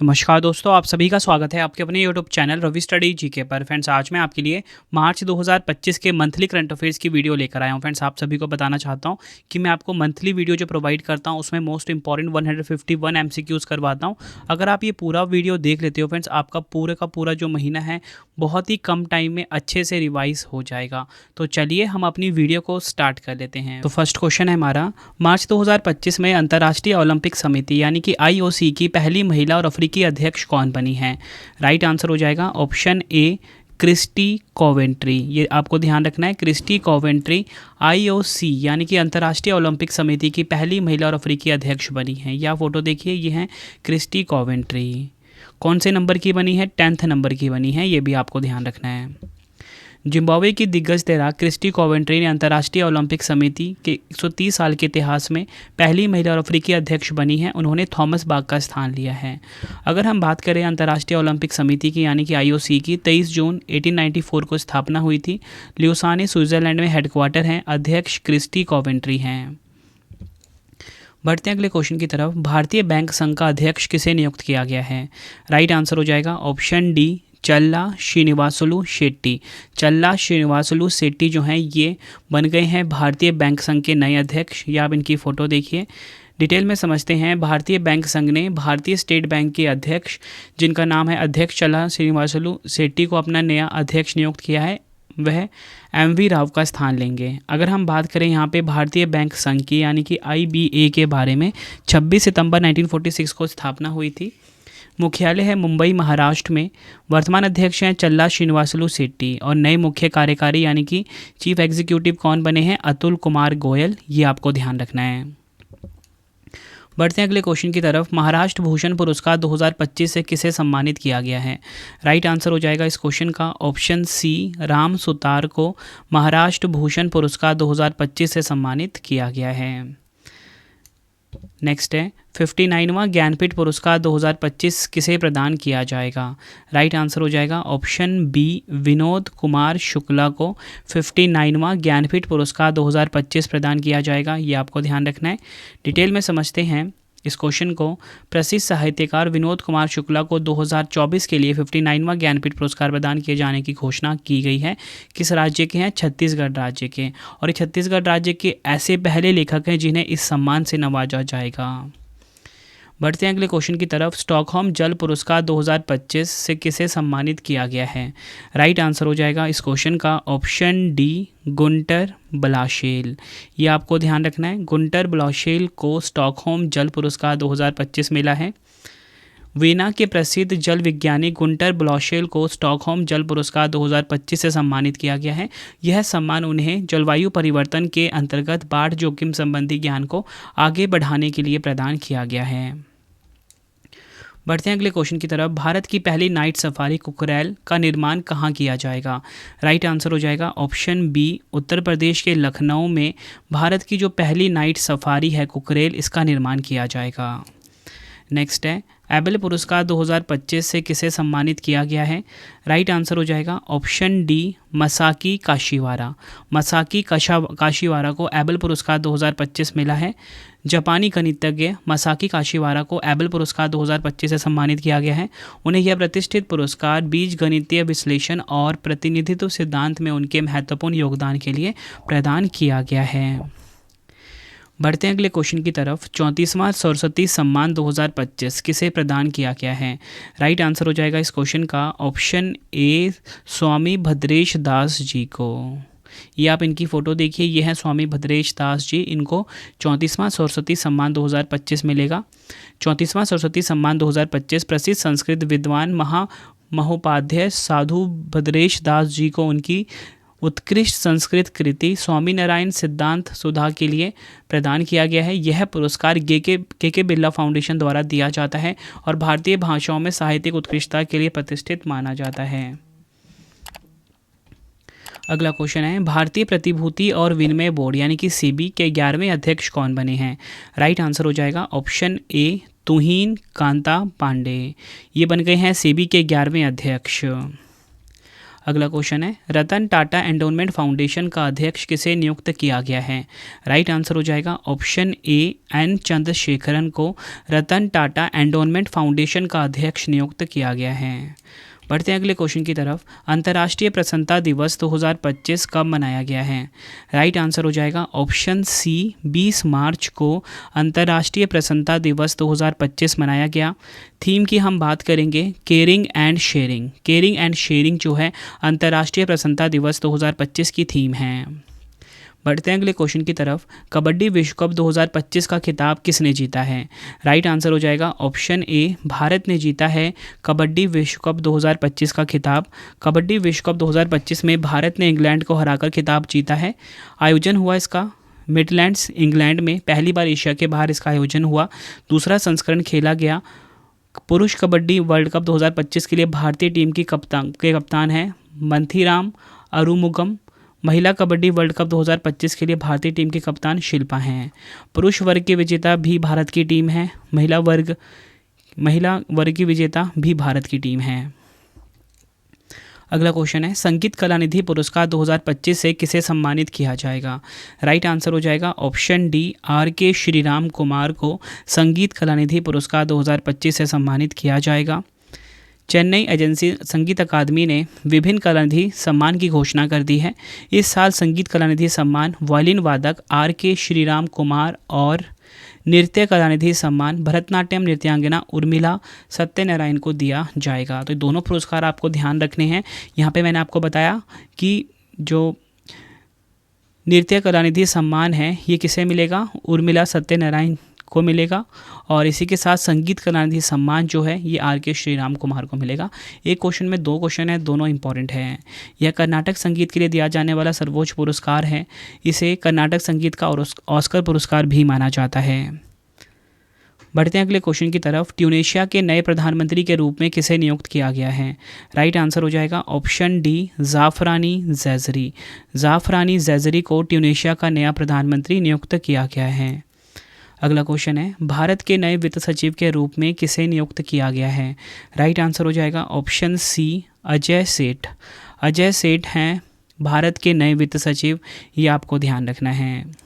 नमस्कार दोस्तों, आप सभी का स्वागत है आपके अपने YouTube channel Ravi study GK पर। फ्रेंड्स, आज मैं आपके लिए मार्च 2025 के मंथली करंट अफेयर्स की वीडियो लेकर आया हूं। फ्रेंड्स, आप सभी को बताना चाहता हूं कि मैं आपको मंथली वीडियो जो प्रोवाइड करता हूं उसमें मोस्ट इंपॉर्टेंट 151 एमसीक्यूज करवाता हूं। अगर आप ये पूरा वीडियो देख लेते हो फ्रेंड्स, आपका पूरे का पूरा जो महीना है बहुत ही कम टाइम में अच्छे से रिवाइज हो जाएगा। तो चलिए हम अपनी वीडियो को स्टार्ट कर लेते हैं। तो फर्स्ट क्वेश्चन है हमारा, मार्च 2025 में अंतर्राष्ट्रीय ओलंपिक समिति यानी कि आईओसी की पहली महिला और अफ्रीकी अध्यक्ष कौन बनी है? राइट आंसर हो जाएगा ऑप्शन ए क्रिस्टी कोवेंट्री। ये आपको ध्यान रखना है, क्रिस्टी कोवेंट्री आईओसी यानी कि अंतर्राष्ट्रीय ओलंपिक समिति की पहली महिला और अफ्रीकी अध्यक्ष बनी है। यह फोटो देखिए, ये है क्रिस्टी कोवेंट्री। कौन से नंबर की बनी है? 10th नंबर की बनी है, ये भी आपको ध्यान रखना है। जिम्बाब्वे की दिग्गज तैराक क्रिस्टी कोवेंट्री ने अंतर्राष्ट्रीय ओलंपिक समिति के 130 साल के इतिहास में पहली महिला और अफ्रीकी अध्यक्ष बनी है। उन्होंने थॉमस बाग का स्थान लिया है। अगर हम बात करें अंतर्राष्ट्रीय ओलंपिक समिति की यानी कि आईओसी की, 23 जून 1894 को स्थापना हुई थी। ल्यूसाने स्विट्जरलैंड में हेडक्वार्टर हैं। अध्यक्ष क्रिस्टी कोवेंट्री हैं। बढ़ते हैं अगले क्वेश्चन की तरफ। भारतीय बैंक संघ का अध्यक्ष किसे नियुक्त किया गया है? राइट आंसर हो जाएगा ऑप्शन डी चल्ला श्रीनिवासुलु शेट्टी। चल्ला श्रीनिवासुलु शेट्टी जो हैं ये बन गए हैं भारतीय बैंक संघ के नए अध्यक्ष। या आप इनकी फ़ोटो देखिए। डिटेल में समझते हैं। भारतीय बैंक संघ ने भारतीय स्टेट बैंक के अध्यक्ष, जिनका नाम है अध्यक्ष चल्ला श्रीनिवासुलु शेट्टी, को अपना नया अध्यक्ष नियुक्त किया है। वह एमवी राव का स्थान लेंगे। अगर हम बात करें यहाँ पे भारतीय बैंक संघ की यानी कि आईबीए के बारे में, 26 सितंबर 1946 को स्थापना हुई थी। मुख्यालय है मुंबई, महाराष्ट्र में। वर्तमान अध्यक्ष हैं चल्ला श्रीनिवासुलु शेट्टी और नए मुख्य कार्यकारी यानी कि चीफ एग्जीक्यूटिव कौन बने हैं? अतुल कुमार गोयल। ये आपको ध्यान रखना है। बढ़ते हैं अगले क्वेश्चन की तरफ। महाराष्ट्र भूषण पुरस्कार 2025 से किसे सम्मानित किया गया है? राइट आंसर हो जाएगा इस क्वेश्चन का ऑप्शन सी राम सुतार को महाराष्ट्र भूषण पुरस्कार 2025 से सम्मानित किया गया है। नेक्स्ट है 59वां ज्ञानपीठ पुरस्कार 2025 किसे प्रदान किया जाएगा? राइट आंसर हो जाएगा ऑप्शन बी विनोद कुमार शुक्ला को 59वां ज्ञानपीठ पुरस्कार 2025 प्रदान किया जाएगा। ये आपको ध्यान रखना है। डिटेल में समझते हैं इस क्वेश्चन को। प्रसिद्ध साहित्यकार विनोद कुमार शुक्ला को 2024 के लिए 59वां ज्ञानपीठ पुरस्कार प्रदान किए जाने की घोषणा की गई है। किस राज्य के हैं? छत्तीसगढ़ राज्य के। और ये छत्तीसगढ़ राज्य के ऐसे पहले लेखक हैं जिन्हें इस सम्मान से नवाजा जाएगा। बढ़ते हैं अगले क्वेश्चन की तरफ। स्टॉकहोम जल पुरस्कार 2025 से किसे सम्मानित किया गया है? राइट आंसर हो जाएगा इस क्वेश्चन का ऑप्शन डी गुंटर ब्लाशेल। ये आपको ध्यान रखना है। गुंटर ब्लाशेल को स्टॉकहोम जल पुरस्कार 2025 मिला है। वीना के प्रसिद्ध जल वैज्ञानिक गुंटर ब्लाशेल को स्टॉकहोम जल पुरस्कार 2025 से सम्मानित किया गया है। यह सम्मान उन्हें जलवायु परिवर्तन के अंतर्गत बाढ़ जोखिम संबंधी ज्ञान को आगे बढ़ाने के लिए प्रदान किया गया है। बढ़ते हैं अगले क्वेश्चन की तरफ। भारत की पहली नाइट सफारी कुकरैल का निर्माण कहाँ किया जाएगा? राइट आंसर हो जाएगा ऑप्शन बी उत्तर प्रदेश के लखनऊ में भारत की जो पहली नाइट सफारी है कुकरैल, इसका निर्माण किया जाएगा। नेक्स्ट है एबल पुरस्कार 2025 से किसे सम्मानित किया गया है? राइट आंसर हो जाएगा ऑप्शन डी मसाकी काशीवारा। मसाकी काशीवारा को एबल पुरस्कार 2025 मिला है। जापानी गणितज्ञ मसाकी काशीवारा को एबल पुरस्कार 2025 से सम्मानित किया गया है। उन्हें यह प्रतिष्ठित पुरस्कार बीज गणितीय विश्लेषण और प्रतिनिधित्व सिद्धांत में उनके महत्वपूर्ण योगदान के लिए प्रदान किया गया है। बढ़ते हैं अगले क्वेश्चन की तरफ। 34वां सरस्वती सम्मान 2025 किसे प्रदान किया गया है? राइट आंसर हो जाएगा इस क्वेश्चन का ऑप्शन ए स्वामी भद्रेश दास जी को। ये आप इनकी फ़ोटो देखिए, ये है स्वामी भद्रेश दास जी। इनको 34वां सरस्वती सम्मान 2025 मिलेगा। 34वां सरस्वती सम्मान 2025 प्रसिद्ध संस्कृत विद्वान महोपाध्याय साधु भद्रेश दास जी को उनकी उत्कृष्ट संस्कृत कृति स्वामी नारायण सिद्धांत सुधा के लिए प्रदान किया गया है। यह पुरस्कार के बिरला फाउंडेशन द्वारा दिया जाता है और भारतीय भाषाओं में साहित्यिक उत्कृष्टता के लिए प्रतिष्ठित माना जाता है। अगला क्वेश्चन है भारतीय प्रतिभूति और विनिमय बोर्ड यानी कि सेबी के 11वें अध्यक्ष कौन बने हैं? राइट आंसर हो जाएगा ऑप्शन ए तुहिन कांता पांडे। ये बन गए हैं सेबी के 11वें अध्यक्ष। अगला क्वेश्चन है, रतन टाटा एंडोनमेंट फाउंडेशन का अध्यक्ष किसे नियुक्त किया गया है? राइट आंसर हो जाएगा ऑप्शन ए एन चंद्रशेखरन को रतन टाटा एंडोनमेंट फाउंडेशन का अध्यक्ष नियुक्त किया गया है। बढ़ते हैं अगले क्वेश्चन की तरफ। अंतर्राष्ट्रीय प्रसन्नता दिवस 2025 कब मनाया गया है? राइट आंसर हो जाएगा ऑप्शन सी 20 मार्च को अंतर्राष्ट्रीय प्रसन्नता दिवस 2025 मनाया गया। थीम की हम बात करेंगे caring and sharing. Caring and sharing जो है अंतर्राष्ट्रीय प्रसन्नता दिवस 2025 की थीम है। बढ़ते हैं अगले क्वेश्चन की तरफ। कबड्डी विश्व कप 2025 का खिताब किसने जीता है? राइट आंसर हो जाएगा ऑप्शन ए भारत ने जीता है कबड्डी विश्व कप 2025 का खिताब। कबड्डी विश्व कप 2025 में भारत ने इंग्लैंड को हराकर खिताब जीता है। आयोजन हुआ इसका मिडलैंड्स इंग्लैंड में, पहली बार एशिया के बाहर इसका आयोजन हुआ। दूसरा संस्करण खेला गया। पुरुष कबड्डी वर्ल्ड कप 2025 के लिए भारतीय टीम की कप्तान है मंथीराम अरुमुगम। महिला कबड्डी वर्ल्ड कप 2025 के लिए भारतीय टीम के कप्तान शिल्पा हैं। पुरुष वर्ग के विजेता भी भारत की टीम है। महिला वर्ग की विजेता भी भारत की टीम है। अगला क्वेश्चन है, संगीत कलानिधि पुरस्कार 2025 से किसे सम्मानित किया जाएगा? राइट आंसर हो जाएगा ऑप्शन डी आर के श्रीराम कुमार को संगीत कलानिधि पुरस्कार 2025 से सम्मानित किया जाएगा। चेन्नई एजेंसी संगीत अकादमी ने विभिन्न कलानिधि सम्मान की घोषणा कर दी है। इस साल संगीत कलानिधि सम्मान वायलिन वादक आर के श्रीराम कुमार और नृत्य कलानिधि सम्मान भरतनाट्यम नृत्यांगना उर्मिला सत्यनारायण को दिया जाएगा। तो दोनों पुरस्कार आपको ध्यान रखने हैं। यहाँ पे मैंने आपको बताया कि जो नृत्य कलानिधि सम्मान है ये किसे मिलेगा? उर्मिला सत्यनारायण को मिलेगा। और इसी के साथ संगीत कलानिधि सम्मान जो है ये आर के श्रीराम कुमार को मिलेगा। एक क्वेश्चन में दो क्वेश्चन है, दोनों इंपॉर्टेंट हैं। यह कर्नाटक संगीत के लिए दिया जाने वाला सर्वोच्च पुरस्कार है। इसे कर्नाटक संगीत का ऑस्कर पुरस्कार भी माना जाता है। बढ़ते हैं अगले क्वेश्चन की तरफ। ट्यूनीशिया के नए प्रधानमंत्री के रूप में किसे नियुक्त किया गया है? राइट आंसर हो जाएगा ऑप्शन डी जाफरानी जैजरी। जाफरानी जैजरी को ट्यूनीशिया का नया प्रधानमंत्री नियुक्त किया गया है। अगला क्वेश्चन है, भारत के नए वित्त सचिव के रूप में किसे नियुक्त किया गया है? राइट आंसर हो जाएगा ऑप्शन सी अजय सेठ। अजय सेठ हैं भारत के नए वित्त सचिव, ये आपको ध्यान रखना है।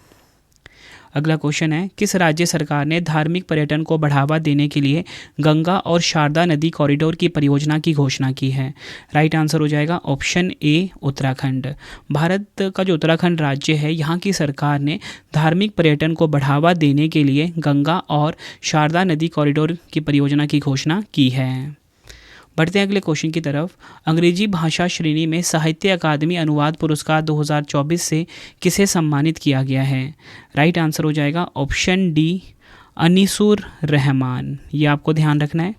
अगला क्वेश्चन है, किस राज्य सरकार ने धार्मिक पर्यटन को बढ़ावा देने के लिए गंगा और शारदा नदी कॉरिडोर की परियोजना की घोषणा की है? राइट आंसर हो जाएगा ऑप्शन ए उत्तराखंड। भारत का जो उत्तराखंड राज्य है यहाँ की सरकार ने धार्मिक पर्यटन को बढ़ावा देने के लिए गंगा और शारदा नदी कॉरिडोर की परियोजना की घोषणा की है। बढ़ते हैं अगले क्वेश्चन की तरफ। अंग्रेजी भाषा श्रेणी में साहित्य अकादमी अनुवाद पुरस्कार 2024 से किसे सम्मानित किया गया है? राइट आंसर हो जाएगा ऑप्शन डी अनीसुर रहमान। ये आपको ध्यान रखना है।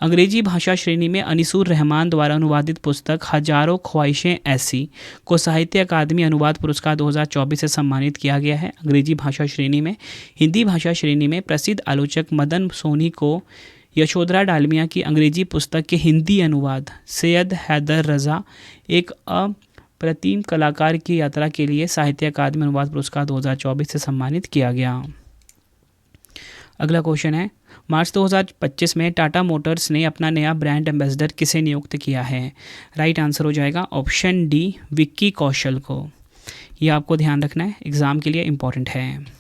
अंग्रेजी भाषा श्रेणी में अनीसुर रहमान द्वारा अनुवादित पुस्तक हजारों ख्वाहिशें ऐसी को साहित्य अकादमी अनुवाद पुरस्कार 2024 से सम्मानित किया गया है। अंग्रेजी भाषा श्रेणी में हिंदी भाषा श्रेणी में प्रसिद्ध आलोचक मदन सोनी को यशोधरा डालमिया की अंग्रेजी पुस्तक के हिंदी अनुवाद सैयद हैदर रज़ा एक अप्रतिम कलाकार की यात्रा के लिए साहित्य अकादमी अनुवाद पुरस्कार 2024 से सम्मानित किया गया। अगला क्वेश्चन है, मार्च 2025 में टाटा मोटर्स ने अपना नया ब्रांड एम्बेसडर किसे नियुक्त किया है? राइट आंसर हो जाएगा ऑप्शन डी विक्की कौशल को। यह आपको ध्यान रखना है, एग्जाम के लिए इम्पॉर्टेंट है।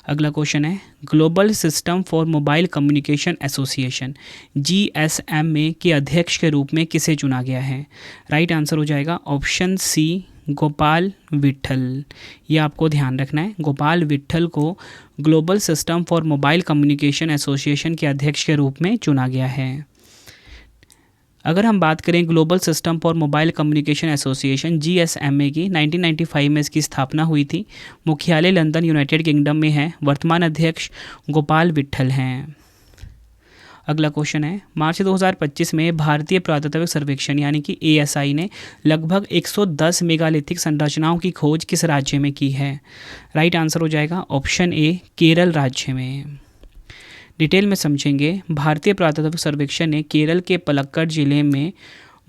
अगला क्वेश्चन है, global system for mobile communication association GSMA के अध्यक्ष के रूप में किसे चुना गया है? राइट आंसर हो जाएगा ऑप्शन सी गोपाल विट्ठल। ये आपको ध्यान रखना है, गोपाल विट्ठल को global system for mobile communication association के अध्यक्ष के रूप में चुना गया है। अगर हम बात करें global system for mobile communication association GSMA की, 1995 में इसकी स्थापना हुई थी। मुख्यालय लंदन यूनाइटेड किंगडम में है। वर्तमान अध्यक्ष गोपाल विट्ठल हैं। अगला क्वेश्चन है, मार्च 2025 में भारतीय पुरातत्व सर्वेक्षण यानी कि ASI ने लगभग 110 मेगालिथिक संरचनाओं की खोज किस राज्य में की है? राइट आंसर हो जाएगा ऑप्शन ए केरल राज्य में। डिटेल में समझेंगे। भारतीय पुरातत्व सर्वेक्षण ने केरल के पलक्कड़ जिले में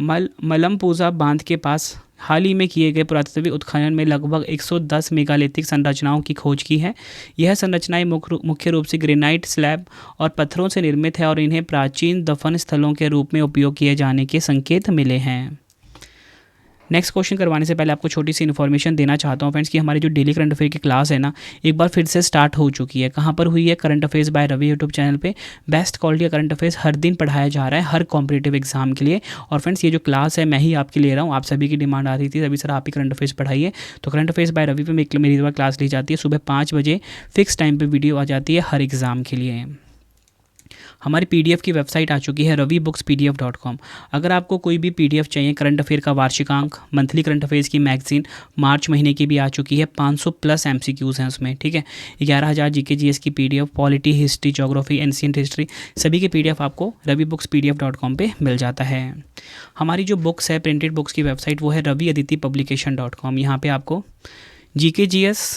मलमपूजा बांध के पास हाल ही में किए गए पुरातत्वीय उत्खनन में लगभग 110 मेगालिथिक संरचनाओं की खोज की है। यह संरचनाएं मुख्य रूप से ग्रेनाइट स्लैब और पत्थरों से निर्मित है और इन्हें प्राचीन दफन स्थलों के रूप में उपयोग किए जाने के संकेत मिले हैं। नेक्स्ट क्वेश्चन करवाने से पहले आपको छोटी सी इन्फॉर्मेशन देना चाहता हूँ फ्रेंड्स कि हमारी जो डेली करंट अफेयर की क्लास है ना, एक बार फिर से स्टार्ट हो चुकी है। कहाँ पर हुई है? Current affairs by Ravi YouTube channel पे बेस्ट क्वालिटी करंट अफेयर्स हर दिन पढ़ाया जा रहा है हर कॉम्पिटेटिव एग्जाम के लिए। और फ्रेंड्स ये जो क्लास है मैं ही आपकी ले रहा हूँ, आप सभी की डिमांड आ रही थी रवि सर आप ही करंट अफेयर्स पढ़ाइए, तो करंट अफेयर्स बाय रवि पे मेरी बार क्लास ली जाती है सुबह 5 बजे फिक्स टाइम पर वीडियो आ जाती है हर एग्ज़ाम के लिए। हमारी पीडीएफ की वेबसाइट आ चुकी है ravibooks.pdf.com। अगर आपको कोई भी पीडीएफ चाहिए, करंट अफेयर का वार्षिकांक, मंथली करंट अफेयर्स की मैगजीन मार्च महीने की भी आ चुकी है, 500 प्लस एमसीक्यूज़ हैं उसमें, ठीक है। 11,000 जीके जीएस की PDF, polity, history, geography, ancient history, सभी के पीडीएफ आपको ravibooks.pdf.com पे मिल जाता है। हमारी जो बुक्स है प्रिंटेड बुक्स की वेबसाइट वो है raviaditipublication.com। यहाँ पर आपको GK GS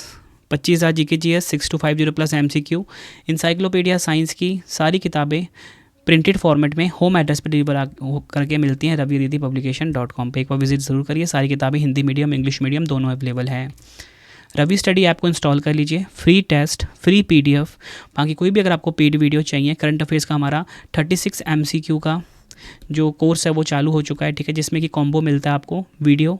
25,000 GK GS 6250 plus MCQ, encyclopedia science की सारी किताबें प्रिंटेड फॉर्मेट में होम एड्रेस पर डिलीवर करके मिलती हैं raviaditipublication.com पे। एक बार विजिट ज़रूर करिए। सारी किताबें हिंदी मीडियम इंग्लिश मीडियम दोनों अवेलेबल है। रवि स्टडी ऐप को इंस्टॉल कर लीजिए, फ्री टेस्ट, फ्री पीडीएफ। बाकी कोई भी अगर आपको पेड वीडियो चाहिए, करंट अफेयर्स का हमारा 36 एमसीक्यू का जो कोर्स है वो चालू हो चुका है, ठीक है, जिसमें कि कॉम्बो मिलता है आपको वीडियो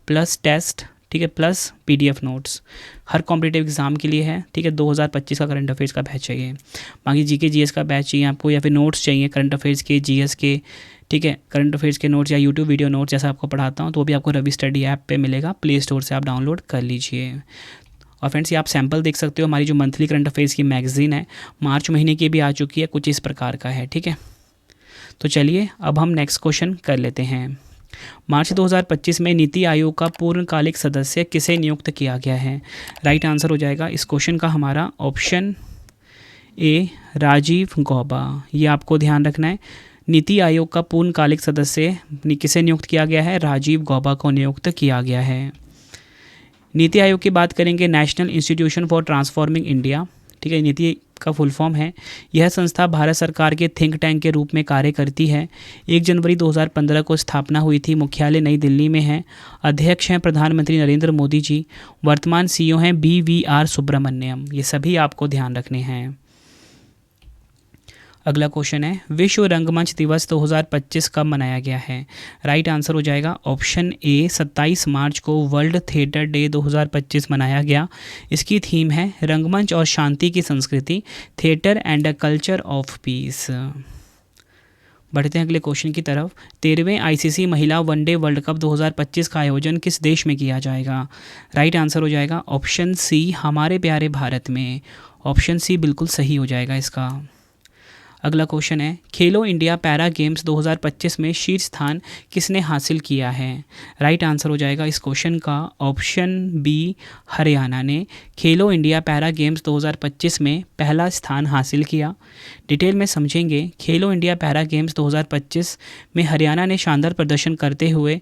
प्लस टेस्ट, ठीक है, प्लस पीडीएफ नोट्स हर कॉम्पिटेटिव एग्जाम के लिए है, ठीक है। 2025 का करंट अफेयर्स का बैच चाहिए, बाकी जीके जीएस का बैच चाहिए आपको, या फिर नोट्स चाहिए करंट अफेयर्स के, जीएस के, ठीक है, करंट अफेयर्स के नोट्स या यूट्यूब वीडियो नोट्स जैसा आपको पढ़ाता हूँ, तो वो भी आपको रवि स्टडी ऐप पे मिलेगा, प्ले स्टोर से आप डाउनलोड कर लीजिए। और फ्रेंड्स ये आप सैम्पल देख सकते हो, हमारी जो मंथली करंट अफेयर्स की मैगजीन है मार्च महीने की भी आ चुकी है, कुछ इस प्रकार का है, ठीक है। तो चलिए अब हम नेक्स्ट क्वेश्चन कर लेते हैं। मार्च 2025 में नीति आयोग का पूर्णकालिक सदस्य किसे नियुक्त किया गया है? राइट आंसर हो जाएगा इस क्वेश्चन का हमारा ऑप्शन ए राजीव गौबा। ये आपको ध्यान रखना है, नीति आयोग का पूर्णकालिक सदस्य किसे नियुक्त किया गया है? राजीव गौबा को नियुक्त किया गया है। नीति आयोग की बात करेंगे, national institution for transforming India, ठीक है, नीति का फुल फॉर्म है। यह संस्था भारत सरकार के थिंक टैंक के रूप में कार्य करती है। 1 जनवरी 2015 को स्थापना हुई थी, मुख्यालय नई दिल्ली में है। अध्यक्ष हैं प्रधानमंत्री नरेंद्र मोदी जी। वर्तमान सीईओ हैं BVR सुब्रमण्यम। ये सभी आपको ध्यान रखने हैं। अगला क्वेश्चन है, विश्व रंगमंच दिवस 2025 कब मनाया गया है? राइट आंसर हो जाएगा ऑप्शन ए 27 मार्च को वर्ल्ड थिएटर डे 2025 मनाया गया। इसकी थीम है रंगमंच और शांति की संस्कृति, theatre and a culture of peace. बढ़ते हैं अगले क्वेश्चन की तरफ। 13वें ICC महिला वनडे वर्ल्ड कप 2025 का आयोजन किस देश में किया जाएगा? राइट आंसर हो जाएगा ऑप्शन सी हमारे प्यारे भारत में। ऑप्शन सी बिल्कुल सही हो जाएगा इसका। अगला क्वेश्चन है, खेलो इंडिया पैरा गेम्स 2025 में शीर्ष स्थान किसने हासिल किया है? राइट आंसर हो जाएगा इस क्वेश्चन का ऑप्शन बी हरियाणा ने खेलो इंडिया पैरा गेम्स 2025 में पहला स्थान हासिल किया। डिटेल में समझेंगे, खेलो इंडिया पैरा गेम्स 2025 में हरियाणा ने शानदार प्रदर्शन करते हुए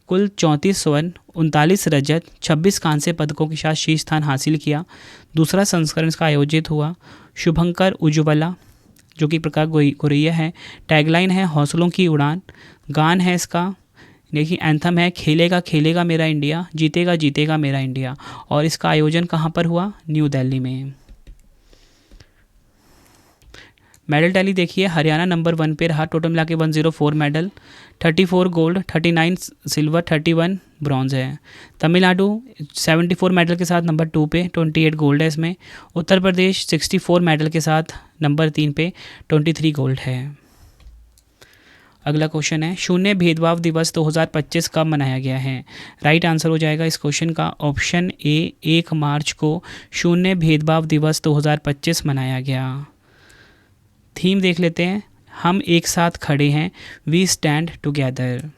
कुल 34 स्वर्ण, 39 रजत, 26 कांस्य पदकों के साथ शीर्ष स्थान हासिल किया। दूसरा संस्करण इसका आयोजित हुआ। शुभंकर उज्ज्वला जो कि प्रकाश गोरैया है। टैगलाइन है हौसलों की उड़ान। गान है इसका, देखिए एंथम है खेलेगा खेलेगा मेरा इंडिया, जीतेगा जीतेगा मेरा इंडिया। और इसका आयोजन कहाँ पर हुआ? न्यू दिल्ली में। मेडल टैली देखिए, हरियाणा नंबर 1 पे रहा, टोटल मिला के 104 मेडल, 34 गोल्ड, 39 सिल्वर, 31 ब्रॉन्ज है। तमिलनाडु 74 मेडल के साथ नंबर 2 पे, 28 गोल्ड है इसमें। उत्तर प्रदेश 64 मेडल के साथ नंबर 3 पे, 23 गोल्ड है। अगला क्वेश्चन है, शून्य भेदभाव दिवस 2025 कब मनाया गया है? राइट आंसर हो जाएगा इस क्वेश्चन का ऑप्शन ए 1 मार्च को शून्य भेदभाव दिवस 2025 मनाया गया। थीम देख लेते हैं, हम एक साथ खड़े हैं, वी स्टैंड टुगेदर।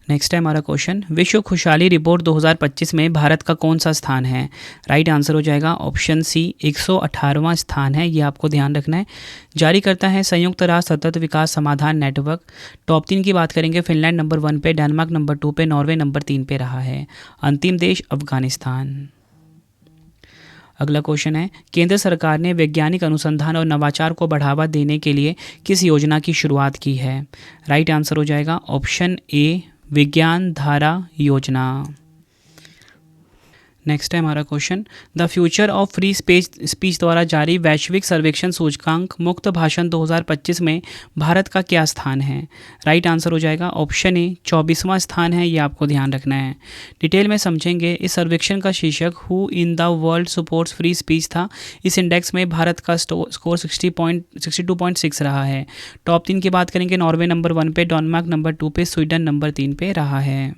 नेक्स्ट है हमारा क्वेश्चन, विश्व खुशहाली रिपोर्ट 2025 में भारत का कौन सा स्थान है? राइट आंसर हो जाएगा ऑप्शन सी 118वां स्थान है, ये आपको ध्यान रखना है। जारी करता है संयुक्त राष्ट्र सतत विकास समाधान नेटवर्क। टॉप 3 की बात करेंगे, फिनलैंड नंबर 1 पे, डेनमार्क नंबर 2 पे, नॉर्वे नंबर 3 पे रहा है। अंतिम देश अफगानिस्तान। अगला क्वेश्चन है, केंद्र सरकार ने वैज्ञानिक अनुसंधान और नवाचार को बढ़ावा देने के लिए किस योजना की शुरुआत की है? राइट आंसर हो जाएगा ऑप्शन ए विज्ञान धारा योजना। नेक्स्ट है हमारा question, the future of free speech द्वारा जारी वैश्विक सर्वेक्षण सूचकांक मुक्त भाषण 2025 में भारत का क्या स्थान है? राइट आंसर हो जाएगा ऑप्शन ए 24वां स्थान है, ये आपको ध्यान रखना है। डिटेल में समझेंगे। इस सर्वेक्षण का शीर्षक who in the world supports free speech था। इस इंडेक्स में भारत का स्कोर 62.6 रहा है। टॉप 3 की बात करेंगे, नॉर्वे नंबर 1 पे, डेनमार्क नंबर 2 पे, स्वीडन नंबर 3 पे रहा है।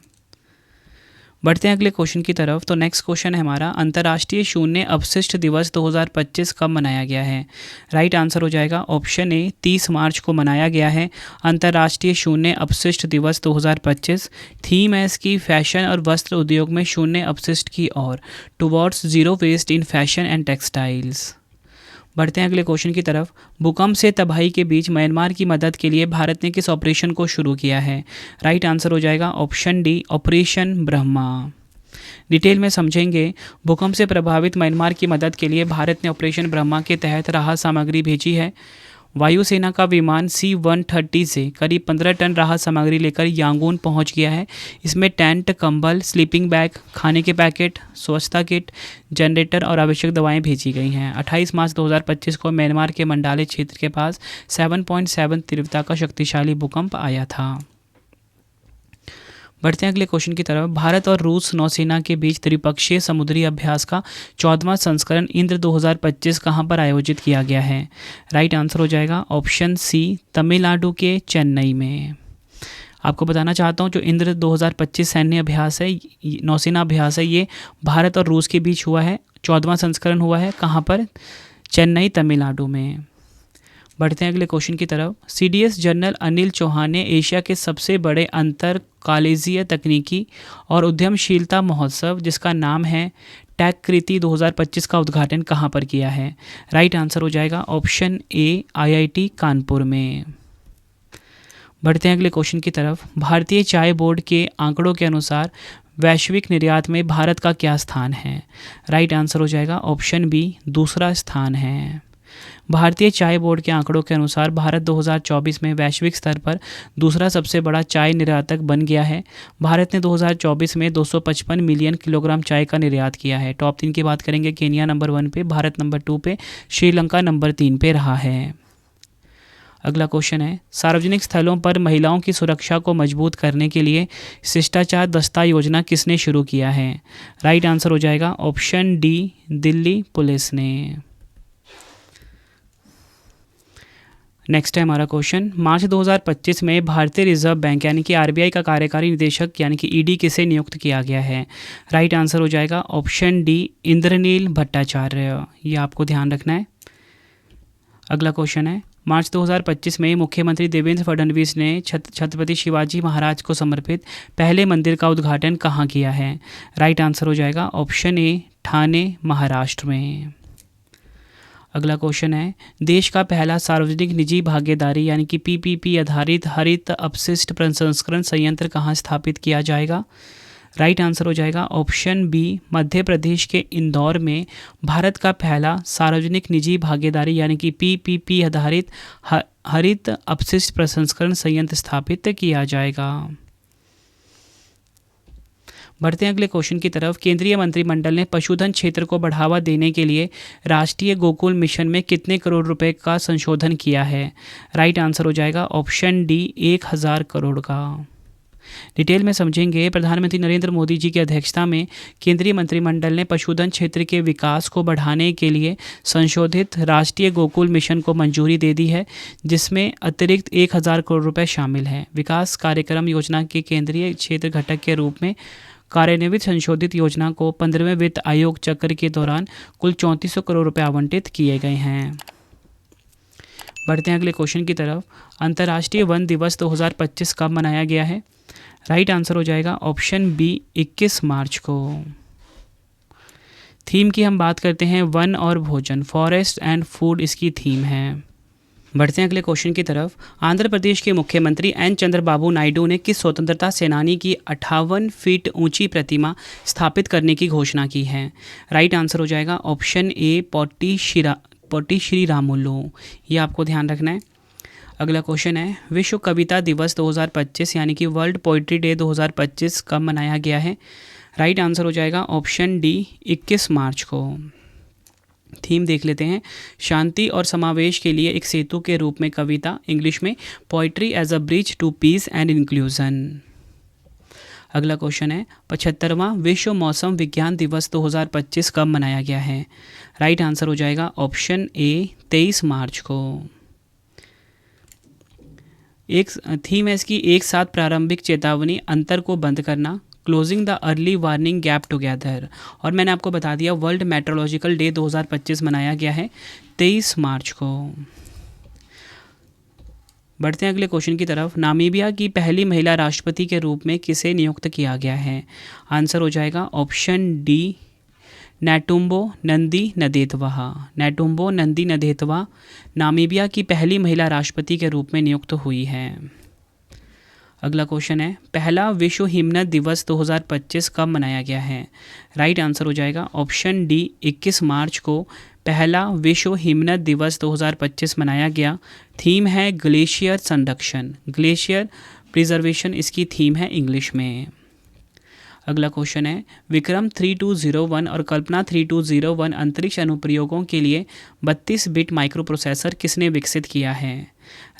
बढ़ते हैं अगले क्वेश्चन की तरफ। तो नेक्स्ट क्वेश्चन है हमारा, अंतर्राष्ट्रीय शून्य अपशिष्ट दिवस 2025 कब मनाया गया है? राइट आंसर हो जाएगा ऑप्शन ए 30 मार्च को मनाया गया है अंतर्राष्ट्रीय शून्य अपशिष्ट दिवस 2025। थीम है इसकी फैशन और वस्त्र उद्योग में शून्य अपशिष्ट की ओर, towards zero waste in fashion and textiles. बढ़ते हैं अगले क्वेश्चन की तरफ। भूकंप से तबाही के बीच म्यांमार की मदद के लिए भारत ने किस ऑपरेशन को शुरू किया है? राइट आंसर हो जाएगा option D operation Brahma. Detail में समझेंगे। भूकंप से प्रभावित म्यांमार की मदद के लिए भारत ने ऑपरेशन ब्रह्मा के तहत राहत सामग्री भेजी है। वायुसेना का विमान C-130 से करीब 15 टन राहत सामग्री लेकर यांगून पहुंच गया है। इसमें टेंट, कंबल, स्लीपिंग बैग, खाने के पैकेट, स्वच्छता किट, जनरेटर और आवश्यक दवाएं भेजी गई हैं। 28 मार्च 2025 को म्यांमार के मंडाले क्षेत्र के पास 7.7 तीव्रता का शक्तिशाली भूकंप आया था। बढ़ते हैं अगले क्वेश्चन की तरफ। भारत और रूस नौसेना के बीच त्रिपक्षीय समुद्री अभ्यास का 14वां संस्करण इंद्र 2025 कहां पर आयोजित किया गया है? राइट आंसर हो जाएगा ऑप्शन सी तमिलनाडु के चेन्नई में। आपको बताना चाहता हूं, जो इंद्र 2025 सैन्य अभ्यास है, नौसेना अभ्यास है, ये भारत और रूस के बीच हुआ है। 14वां संस्करण हुआ है कहाँ पर? चेन्नई, तमिलनाडु में। बढ़ते हैं अगले क्वेश्चन की तरफ। CDS जनरल अनिल चौहान ने एशिया के सबसे बड़े अंतर कॉलेजीय तकनीकी और उद्यमशीलता महोत्सव, जिसका नाम है टेक कृति 2025 का उद्घाटन कहाँ पर किया है? राइट आंसर हो जाएगा ऑप्शन ए IIT कानपुर में। बढ़ते हैं अगले क्वेश्चन की तरफ। भारतीय चाय बोर्ड के आंकड़ों के अनुसार वैश्विक निर्यात में भारत का क्या स्थान है? राइट आंसर हो जाएगा ऑप्शन बी दूसरा स्थान है। भारतीय चाय बोर्ड के आंकड़ों के अनुसार भारत 2024 में वैश्विक स्तर पर दूसरा सबसे बड़ा चाय निर्यातक बन गया है। भारत ने 2024 में 255 मिलियन किलोग्राम चाय का निर्यात किया है। टॉप 3 की बात करेंगे, केनिया नंबर 1 पे, भारत नंबर 2 पे, श्रीलंका नंबर 3 पे रहा है। अगला क्वेश्चन है, सार्वजनिक स्थलों पर महिलाओं की सुरक्षा को मजबूत करने के लिए शिष्टाचार दस्ता योजना किसने शुरू किया है? राइट आंसर हो जाएगा ऑप्शन डी दिल्ली पुलिस ने। नेक्स्ट है हमारा क्वेश्चन, मार्च 2025 में भारतीय रिजर्व बैंक यानी कि RBI का कार्यकारी निदेशक यानी कि ED किसे नियुक्त किया गया है? राइट आंसर हो जाएगा ऑप्शन डी इंद्रनील भट्टाचार्य। ये आपको ध्यान रखना है। अगला क्वेश्चन है, मार्च 2025 में मुख्यमंत्री देवेंद्र फडणवीस ने छत्रपति शिवाजी महाराज को समर्पित पहले मंदिर का उद्घाटन कहाँ किया है? राइट आंसर हो जाएगा ऑप्शन ए ठाणे, महाराष्ट्र में। अगला क्वेश्चन है, देश का पहला सार्वजनिक निजी भागीदारी यानी कि PPP आधारित हरित अपशिष्ट प्रसंस्करण संयंत्र कहाँ स्थापित किया जाएगा? राइट आंसर हो जाएगा ऑप्शन बी मध्य प्रदेश के इंदौर में भारत का पहला सार्वजनिक निजी भागीदारी यानी कि PPP आधारित हरित अपशिष्ट प्रसंस्करण संयंत्र स्थापित किया जाएगा। बढ़ते हैं अगले क्वेश्चन की तरफ। केंद्रीय मंत्रिमंडल ने पशुधन क्षेत्र को बढ़ावा देने के लिए राष्ट्रीय गोकुल मिशन में कितने करोड़ रुपए का संशोधन किया है? राइट आंसर हो जाएगा ऑप्शन डी 1000 करोड़ का। डिटेल में समझेंगे। प्रधानमंत्री नरेंद्र मोदी जी की अध्यक्षता में केंद्रीय मंत्रिमंडल ने पशुधन क्षेत्र के विकास को बढ़ाने के लिए संशोधित राष्ट्रीय गोकुल मिशन को मंजूरी दे दी है, जिसमें अतिरिक्त 1000 करोड़ रुपए शामिल हैं। विकास कार्यक्रम योजना के केंद्रीय क्षेत्र घटक के रूप में कार्यान्वित संशोधित योजना को 15वें वित्त आयोग चक्र के दौरान कुल 3400 करोड़ रुपए आवंटित किए गए हैं। बढ़ते हैं अगले क्वेश्चन की तरफ। अंतर्राष्ट्रीय वन दिवस 2025 कब मनाया गया है? राइट आंसर हो जाएगा ऑप्शन बी 21 मार्च को। थीम की हम बात करते हैं, वन और भोजन, फॉरेस्ट एंड फूड इसकी थीम है। बढ़ते हैं अगले क्वेश्चन की तरफ। आंध्र प्रदेश के मुख्यमंत्री N चंद्रबाबू नायडू ने किस स्वतंत्रता सेनानी की 58 फीट ऊंची प्रतिमा स्थापित करने की घोषणा की है? राइट आंसर हो जाएगा ऑप्शन ए पोटी श्री रामुलु। ये आपको ध्यान रखना है। अगला क्वेश्चन है, विश्व कविता दिवस 2025 यानी कि वर्ल्ड पोइट्री डे 2025 कब मनाया गया है? राइट आंसर हो जाएगा ऑप्शन डी 21 मार्च को। थीम देख लेते हैं, शांति और समावेश के लिए एक सेतु के रूप में कविता, इंग्लिश में poetry as a bridge to peace and inclusion. अगला क्वेश्चन है 75वां विश्व मौसम विज्ञान दिवस 2025 कब मनाया गया है? राइट आंसर हो जाएगा ऑप्शन ए 23 मार्च को। एक थीम है इसकी, एक साथ प्रारंभिक चेतावनी अंतर को बंद करना, closing the early warning gap together. और मैंने आपको बता दिया वर्ल्ड मेट्रोलॉजिकल डे 2025 मनाया गया है 23 मार्च को। बढ़ते हैं अगले क्वेश्चन की तरफ। नामीबिया की पहली महिला राष्ट्रपति के रूप में किसे नियुक्त किया गया है? आंसर हो जाएगा option D Netumbo Nandi Ndaitwah. Netumbo Nandi Ndaitwah Namibia की पहली महिला राष्ट्रपति के रूप में नियुक्त हुई है। अगला क्वेश्चन है पहला विश्व हिमनद दिवस 2025 कब मनाया गया है? राइट आंसर हो जाएगा ऑप्शन डी 21 मार्च को पहला विश्व हिमनद दिवस 2025 मनाया गया। थीम है ग्लेशियर संरक्षण, ग्लेशियर प्रिजर्वेशन इसकी थीम है इंग्लिश में। अगला क्वेश्चन है विक्रम 3201 और कल्पना 3201 अंतरिक्ष अनुप्रयोगों के लिए 32 बिट माइक्रो प्रोसेसर किसने विकसित किया है?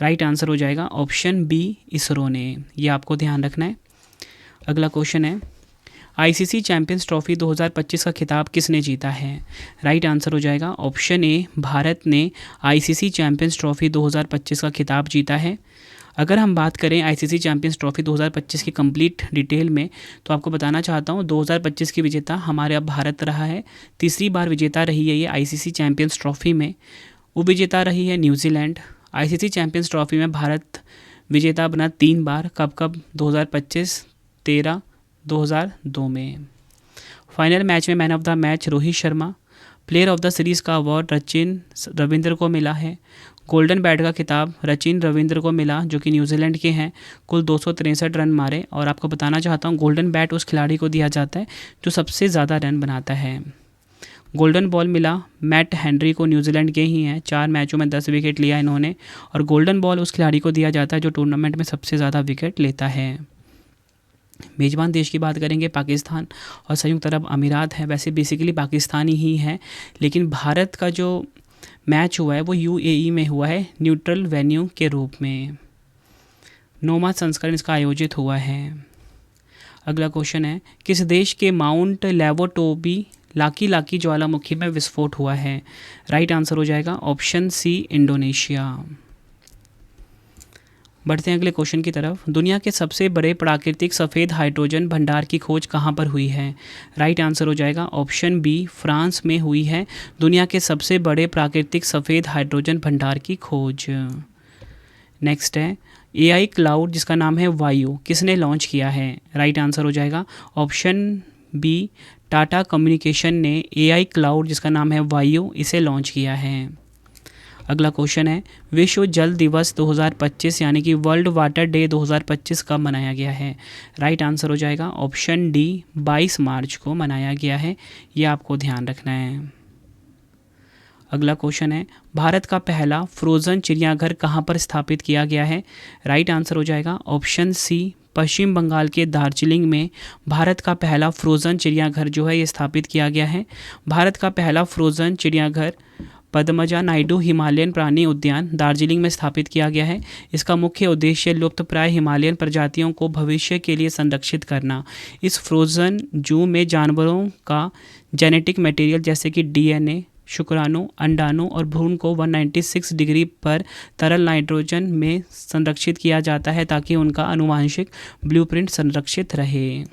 राइट आंसर हो जाएगा ऑप्शन बी इसरो ने, यह आपको ध्यान रखना है। अगला क्वेश्चन है आईसीसी चैंपियंस ट्रॉफी 2025 का खिताब किसने जीता है? राइट आंसर हो जाएगा ऑप्शन ए भारत ने आईसीसी चैंपियंस ट्रॉफी 2025 का खिताब जीता है। अगर हम बात करें आईसीसी चैंपियंस ट्रॉफी 2025 की कंप्लीट डिटेल में, तो आपको बताना चाहता हूँ 2025 की विजेता हमारे अब भारत रहा है। तीसरी बार विजेता रही है ये आईसीसी चैंपियंस ट्रॉफी में। उपविजेता रही है न्यूजीलैंड। आईसीसी चैंपियंस ट्रॉफी में भारत विजेता बना 3 बार, कब कब 2025, 13, 2002 में। फाइनल मैच में man of the match Rohit Sharma. Player of the series का अवार्ड रचिन रविंद्र को मिला है। गोल्डन बैट का खिताब रचिन रविंद्र को मिला जो कि न्यूजीलैंड के हैं। कुल 263 रन मारे। और आपको बताना चाहता हूँ गोल्डन बैट उस खिलाड़ी को दिया जाता है जो सबसे ज़्यादा रन बनाता है। गोल्डन बॉल मिला मैट हेनरी को, न्यूजीलैंड के ही हैं। 4 मैचों में 10 विकेट लिया इन्होंने। और गोल्डन बॉल उस खिलाड़ी को दिया जाता है जो टूर्नामेंट में सबसे ज़्यादा विकेट लेता है। मेज़बान देश की बात करेंगे पाकिस्तान और संयुक्त अरब अमीरात है। वैसे बेसिकली पाकिस्तानी ही है, लेकिन भारत का जो मैच हुआ है वो यूएई में हुआ है न्यूट्रल वेन्यू के रूप में। 9वां संस्करण इसका आयोजित हुआ है। अगला क्वेश्चन है किस देश के माउंट लेवोटोबी लाकी लाकी ज्वालामुखी में विस्फोट हुआ है? राइट आंसर हो जाएगा ऑप्शन सी इंडोनेशिया। बढ़ते हैं अगले क्वेश्चन की तरफ। दुनिया के सबसे बड़े प्राकृतिक सफ़ेद हाइड्रोजन भंडार की खोज कहाँ पर हुई है? राइट आंसर हो जाएगा ऑप्शन बी फ्रांस में हुई है दुनिया के सबसे बड़े प्राकृतिक सफ़ेद हाइड्रोजन भंडार की खोज। नेक्स्ट है एआई क्लाउड जिसका नाम है वायु किसने लॉन्च किया है? राइट आंसर हो जाएगा ऑप्शन बी टाटा कम्युनिकेशन ने एआई क्लाउड जिसका नाम है वायु इसे लॉन्च किया है। अगला क्वेश्चन है विश्व जल दिवस 2025 यानी कि वर्ल्ड वाटर डे 2025 कब मनाया गया है? राइट आंसर हो जाएगा ऑप्शन डी 22 मार्च को मनाया गया है, यह आपको ध्यान रखना है। अगला क्वेश्चन है भारत का पहला फ्रोज़न चिड़ियाघर कहाँ पर स्थापित किया गया है? राइट आंसर हो जाएगा ऑप्शन सी पश्चिम बंगाल के दार्जिलिंग में भारत का पहला फ्रोज़न चिड़ियाघर जो है ये स्थापित किया गया है। भारत का पहला फ्रोज़न चिड़ियाघर पद्मजा नायडू हिमालयन प्राणी उद्यान दार्जिलिंग में स्थापित किया गया है। इसका मुख्य उद्देश्य लुप्तप्राय हिमालयन प्रजातियों को भविष्य के लिए संरक्षित करना। इस फ्रोज़न जू में जानवरों का जेनेटिक मटेरियल जैसे कि डीएनए, शुक्राणु, अंडाणु और भ्रूण को 196 डिग्री पर तरल नाइट्रोजन में संरक्षित किया जाता है ताकि उनका आनुवांशिक ब्लूप्रिंट संरक्षित रहे।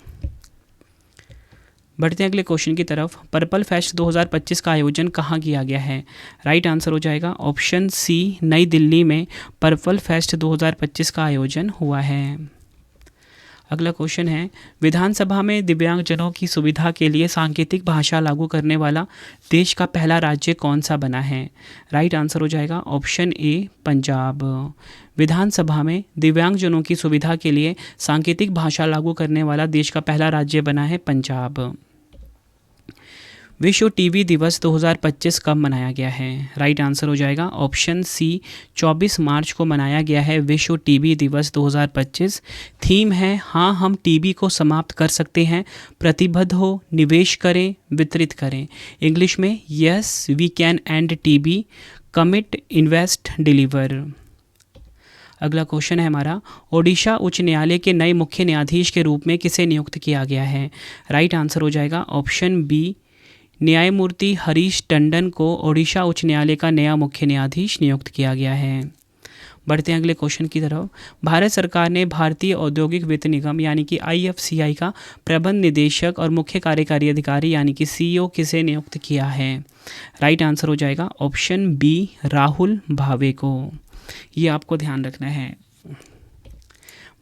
बढ़ते हैं अगले क्वेश्चन की तरफ। पर्पल फेस्ट 2025 का आयोजन कहाँ किया गया है? राइट आंसर हो जाएगा ऑप्शन सी नई दिल्ली में पर्पल फेस्ट 2025 का आयोजन हुआ है। अगला क्वेश्चन है विधानसभा में दिव्यांगजनों की सुविधा के लिए सांकेतिक भाषा लागू करने वाला देश का पहला राज्य कौन सा बना है? राइट आंसर हो जाएगा ऑप्शन ए पंजाब। विधानसभा में दिव्यांगजनों की सुविधा के लिए सांकेतिक भाषा लागू करने वाला देश का पहला राज्य बना है पंजाब। विश्व टीबी दिवस 2025 कब मनाया गया है? राइट आंसर हो जाएगा ऑप्शन सी 24 मार्च को मनाया गया है विश्व टीबी दिवस 2025। थीम है हाँ हम टीबी को समाप्त कर सकते हैं, प्रतिबद्ध हो, निवेश करें, वितरित करें। इंग्लिश में yes we can end TB, commit, invest, deliver. अगला क्वेश्चन है हमारा, ओडिशा उच्च न्यायालय के नए मुख्य न्यायाधीश के रूप में किसे नियुक्त किया गया है? राइट आंसर हो जाएगा ऑप्शन बी न्यायमूर्ति हरीश टंडन को ओडिशा उच्च न्यायालय का नया मुख्य न्यायाधीश नियुक्त किया गया है। बढ़ते हैं अगले क्वेश्चन की तरफ। भारत सरकार ने भारतीय औद्योगिक वित्त निगम यानी कि IFCI का प्रबंध निदेशक और मुख्य कार्यकारी अधिकारी यानी कि CEO किसे नियुक्त किया है? राइट आंसर हो जाएगा ऑप्शन बी राहुल भावे को। ये आपको ध्यान रखना है।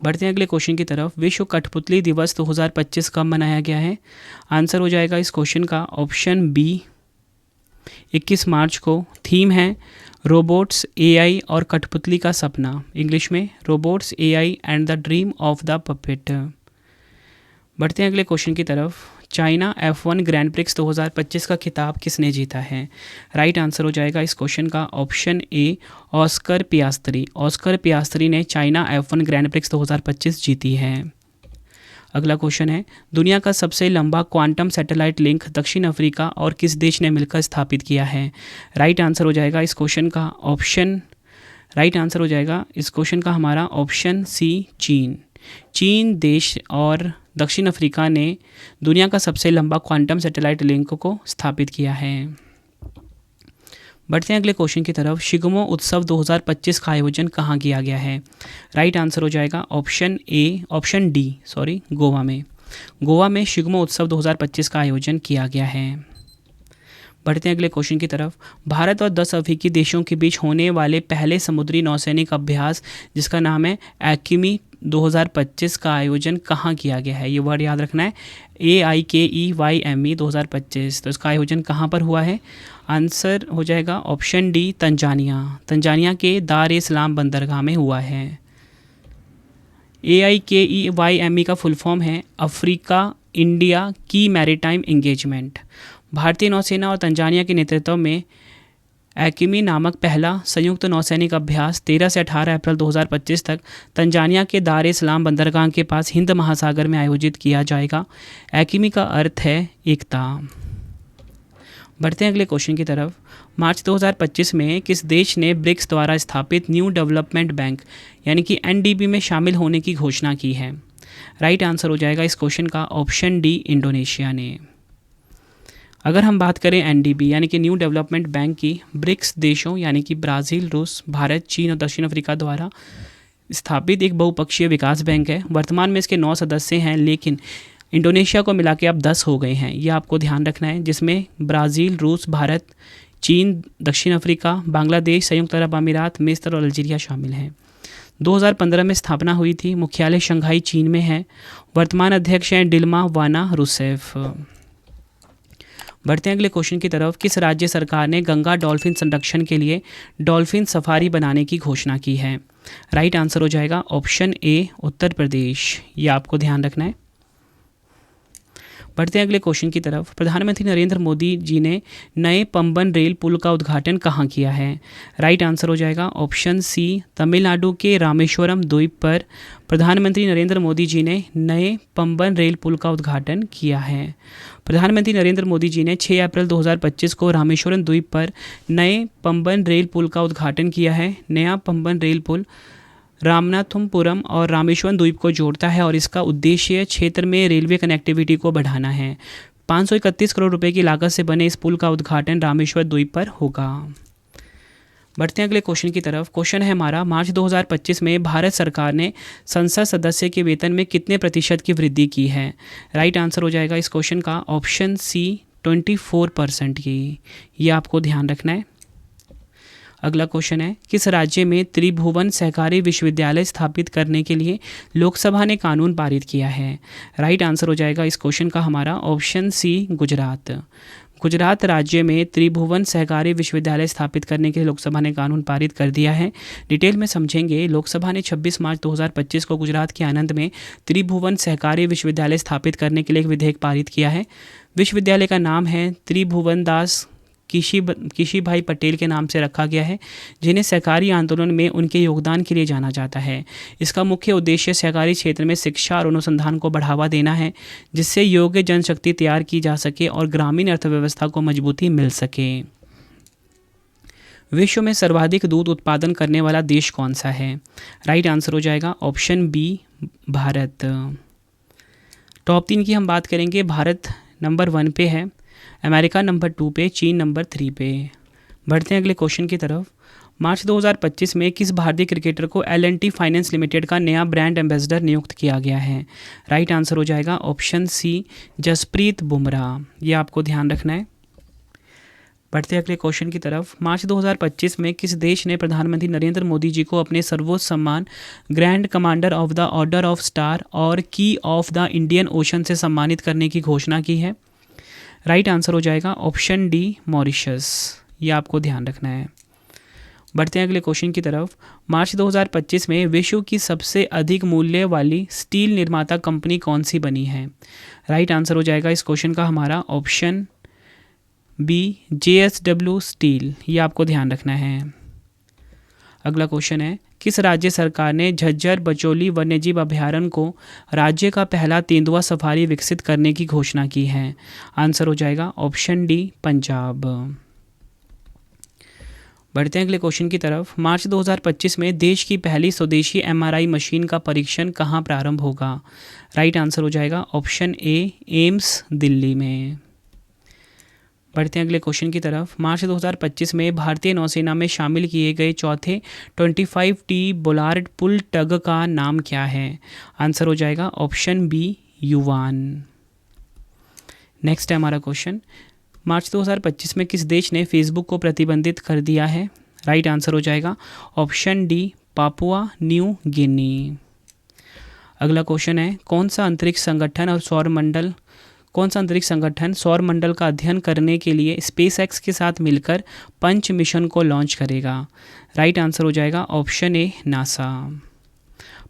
बढ़ते हैं अगले क्वेश्चन की तरफ। विश्व कठपुतली दिवस 2025 कब मनाया गया है? आंसर हो जाएगा इस क्वेश्चन का ऑप्शन बी 21 मार्च को। थीम है रोबोट्स, AI और कठपुतली का सपना। इंग्लिश में robots, AI and the dream of the puppet. बढ़ते हैं अगले क्वेश्चन की तरफ। चाइना F1 ग्रैंड प्रिक्स 2025 का खिताब किसने जीता है? राइट आंसर हो जाएगा इस क्वेश्चन का option A Oscar Piastri. Oscar Piastri ने चाइना F1 ग्रैंड प्रिक्स 2025 जीती है। अगला क्वेश्चन है, दुनिया का सबसे लंबा क्वांटम सैटेलाइट लिंक दक्षिण अफ्रीका और किस देश ने मिलकर स्थापित किया है? राइट आंसर हो जाएगा इस क्वेश्चन का हमारा ऑप्शन सी चीन। चीन देश और दक्षिण अफ्रीका ने दुनिया का सबसे लंबा क्वांटम सैटेलाइट लिंक को स्थापित किया है। बढ़ते हैं अगले क्वेश्चन की तरफ। शिग्मो उत्सव 2025 का आयोजन कहाँ किया गया है? राइट आंसर हो जाएगा ऑप्शन डी गोवा में। गोवा में शिग्मो उत्सव 2025 का आयोजन किया गया है। बढ़ते हैं अगले क्वेश्चन की तरफ। भारत और 10 अफ्रीकी देशों के बीच होने वाले पहले समुद्री नौसैनिक अभ्यास जिसका नाम है ACME 2025 का आयोजन कहाँ किया गया है? ये वर्ड याद रखना है, AIKEYME 2025। तो इसका आयोजन कहाँ पर हुआ है? आंसर हो जाएगा ऑप्शन डी तंजानिया के दार ए सलाम बंदरगाह में हुआ है। AIKEYME का फुल फॉर्म है अफ्रीका इंडिया की मैरीटाइम एंगेजमेंट। भारतीय नौसेना और तंजानिया के नेतृत्व में ACME नामक पहला संयुक्त नौसैनिक अभ्यास 13 से 18 अप्रैल 2025 तक तंजानिया के दार ए सलाम बंदरगाह के पास हिंद महासागर में आयोजित किया जाएगा। ACME का अर्थ है एकता। बढ़ते हैं अगले क्वेश्चन की तरफ। मार्च 2025 में किस देश ने ब्रिक्स द्वारा स्थापित न्यू डेवलपमेंट बैंक यानी कि NDB में शामिल होने की घोषणा की है? राइट आंसर हो जाएगा इस क्वेश्चन का ऑप्शन डी इंडोनेशिया ने। अगर हम बात करें NDB यानी कि न्यू डेवलपमेंट बैंक की, ब्रिक्स देशों यानी कि ब्राज़ील, रूस, भारत, चीन और दक्षिण अफ्रीका द्वारा स्थापित एक बहुपक्षीय विकास बैंक है। वर्तमान में इसके 9 सदस्य हैं, लेकिन इंडोनेशिया को मिला के अब 10 हो गए हैं। ये आपको ध्यान रखना है, जिसमें ब्राज़ील, रूस, भारत, चीन, दक्षिण अफ्रीका, बांग्लादेश, संयुक्त अरब अमीरात, मिस्र और अल्जीरिया शामिल हैं। 2015 में स्थापना हुई थी। मुख्यालय शंघाई चीन में है। वर्तमान अध्यक्ष हैं डिल्मा वाना रूसेफ। बढ़ते हैं अगले क्वेश्चन की तरफ। किस राज्य सरकार ने गंगा डॉल्फिन संरक्षण के लिए डॉल्फिन सफारी बनाने की घोषणा की है? राइट आंसर हो जाएगा ऑप्शन ए उत्तर प्रदेश। ये आपको ध्यान रखना है। बढ़ते हैं अगले क्वेश्चन की तरफ। प्रधानमंत्री नरेंद्र मोदी जी ने नए पंबन रेल पुल का उद्घाटन कहाँ किया है? राइट आंसर हो जाएगा ऑप्शन सी तमिलनाडु के रामेश्वरम द्वीप पर प्रधानमंत्री नरेंद्र मोदी जी ने नए पंबन रेल पुल का उद्घाटन किया है। प्रधानमंत्री नरेंद्र मोदी जी ने 6 अप्रैल 2025 को रामेश्वरम द्वीप पर नए पंबन रेल पुल का उद्घाटन किया है। नया पंबन रेल पुल रामनाथपुरम और रामेश्वरम द्वीप को जोड़ता है और इसका उद्देश्य क्षेत्र में रेलवे कनेक्टिविटी को बढ़ाना है। 531 करोड़ रुपए की लागत से बने इस पुल का उद्घाटन रामेश्वरम द्वीप पर होगा। बढ़ते हैं अगले क्वेश्चन की तरफ। क्वेश्चन है हमारा, मार्च 2025 में भारत सरकार ने संसद सदस्य के वेतन में कितने प्रतिशत की वृद्धि की है? राइट आंसर हो जाएगा इस क्वेश्चन का ऑप्शन सी 24% की। ये आपको ध्यान रखना है। अगला क्वेश्चन है, किस राज्य में त्रिभुवन सहकारी विश्वविद्यालय स्थापित करने के लिए लोकसभा ने कानून पारित किया है? राइट आंसर हो जाएगा इस क्वेश्चन का हमारा ऑप्शन सी गुजरात। गुजरात राज्य में त्रिभुवन सहकारी विश्वविद्यालय स्थापित करने के लिए लोकसभा ने कानून पारित कर दिया है। डिटेल में समझेंगे। लोकसभा ने 26 मार्च 2025 को गुजरात के आनंद में त्रिभुवन सहकारी विश्वविद्यालय स्थापित करने के लिए एक विधेयक पारित किया है। विश्वविद्यालय का नाम है त्रिभुवन दास किशीभाई पटेल के नाम से रखा गया है, जिन्हें सहकारी आंदोलन में उनके योगदान के लिए जाना जाता है। इसका मुख्य उद्देश्य सहकारी क्षेत्र में शिक्षा और अनुसंधान को बढ़ावा देना है, जिससे योग्य जनशक्ति तैयार की जा सके और ग्रामीण अर्थव्यवस्था को मजबूती मिल सके। विश्व में सर्वाधिक दूध उत्पादन करने वाला देश कौन सा है? राइट आंसर हो जाएगा ऑप्शन बी, भारत। टॉप 3 की हम बात करेंगे। भारत नंबर 1 पे है, अमेरिका नंबर 2 पे, चीन नंबर 3 पे। बढ़ते हैं अगले क्वेश्चन की तरफ। मार्च 2025 में किस भारतीय क्रिकेटर को L&T फाइनेंस लिमिटेड का नया ब्रांड एम्बेसडर नियुक्त किया गया है? राइट आंसर हो जाएगा ऑप्शन सी, जसप्रीत बुमराह। ये आपको ध्यान रखना है। बढ़ते हैं अगले क्वेश्चन की तरफ। मार्च 2025 में किस देश ने प्रधानमंत्री नरेंद्र मोदी जी को अपने सर्वोच्च सम्मान grand commander of the order of star और की ऑफ द इंडियन ओशन से सम्मानित करने की घोषणा की है? राइट आंसर हो जाएगा ऑप्शन डी, मॉरिशस। ये आपको ध्यान रखना है। बढ़ते हैं अगले क्वेश्चन की तरफ। मार्च 2025 में विश्व की सबसे अधिक मूल्य वाली स्टील निर्माता कंपनी कौन सी बनी है? राइट आंसर हो जाएगा इस क्वेश्चन का हमारा ऑप्शन बी, JSW स्टील। ये आपको ध्यान रखना है। अगला क्वेश्चन है, किस राज्य सरकार ने झज्जर बचौली वन्यजीव अभयारण्य को राज्य का पहला तेंदुआ सफारी विकसित करने की घोषणा की है? आंसर हो जाएगा ऑप्शन डी, पंजाब। बढ़ते हैं अगले क्वेश्चन की तरफ। मार्च 2025 में देश की पहली स्वदेशी MRI मशीन का परीक्षण कहाँ प्रारंभ होगा? राइट आंसर हो जाएगा ऑप्शन ए, एम्स दिल्ली में। बढ़ते हैं अगले क्वेश्चन की तरफ। मार्च 2025 में भारतीय नौसेना में शामिल किए गए चौथे 25T बोलार्ड पुल टग का नाम क्या है? आंसर हो जाएगा ऑप्शन बी, युवान। नेक्स्ट है हमारा क्वेश्चन। मार्च 2025 में किस देश ने फेसबुक को प्रतिबंधित कर दिया है? राइट आंसर हो जाएगा option D, Papua New Guinea. अगला क्वेश्चन है, कौन सा अंतरिक्ष संगठन सौर मंडल का अध्ययन करने के लिए SpaceX के साथ मिलकर पंच मिशन को लॉन्च करेगा? राइट आंसर हो जाएगा ऑप्शन ए, नासा।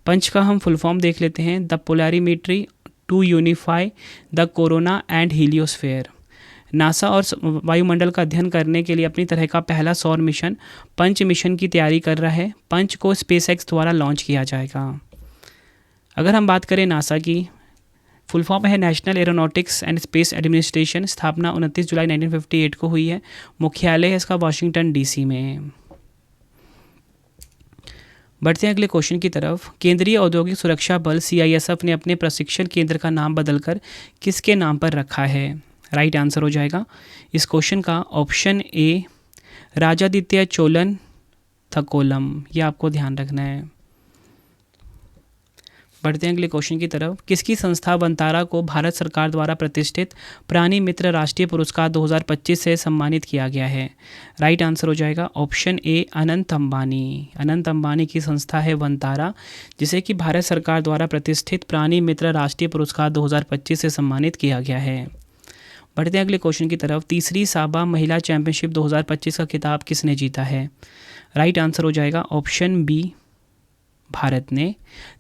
पंच का हम फुल फॉर्म देख लेते हैं, the polarimetry to unify the corona and heliosphere. NASA और वायुमंडल का अध्ययन करने के लिए अपनी तरह का पहला सौर मिशन पंच मिशन की तैयारी कर रहा है। पंच को SpaceX द्वारा लॉन्च किया जाएगा। अगर हम बात करें नासा की, फुल फॉर्म है national aeronautics and space administration. स्थापना 29 जुलाई 1958 को हुई है। मुख्यालय है इसका वाशिंगटन DC में। बढ़ते हैं अगले क्वेश्चन की तरफ। केंद्रीय औद्योगिक सुरक्षा बल CISF ने अपने प्रशिक्षण केंद्र का नाम बदलकर किसके नाम पर रखा है? राइट आंसर हो जाएगा इस क्वेश्चन का ऑप्शन ए, राजादित्य चोलन थकोलम। ये आपको ध्यान रखना है। बढ़ते हैं अगले क्वेश्चन की तरफ। किसकी संस्था वंतारा को भारत सरकार द्वारा प्रतिष्ठित प्राणी मित्र राष्ट्रीय पुरस्कार 2025 से सम्मानित किया गया है? राइट आंसर हो जाएगा ऑप्शन ए, अनंत अंबानी। अनंत अंबानी की संस्था है वंतारा, जिसे कि भारत सरकार द्वारा प्रतिष्ठित प्राणी मित्र राष्ट्रीय पुरस्कार 2025 से सम्मानित किया गया है। बढ़ते हैं अगले क्वेश्चन की तरफ। तीसरी साबा महिला चैंपियनशिप 2025 का खिताब किसने जीता है? राइट आंसर हो जाएगा ऑप्शन बी, भारत ने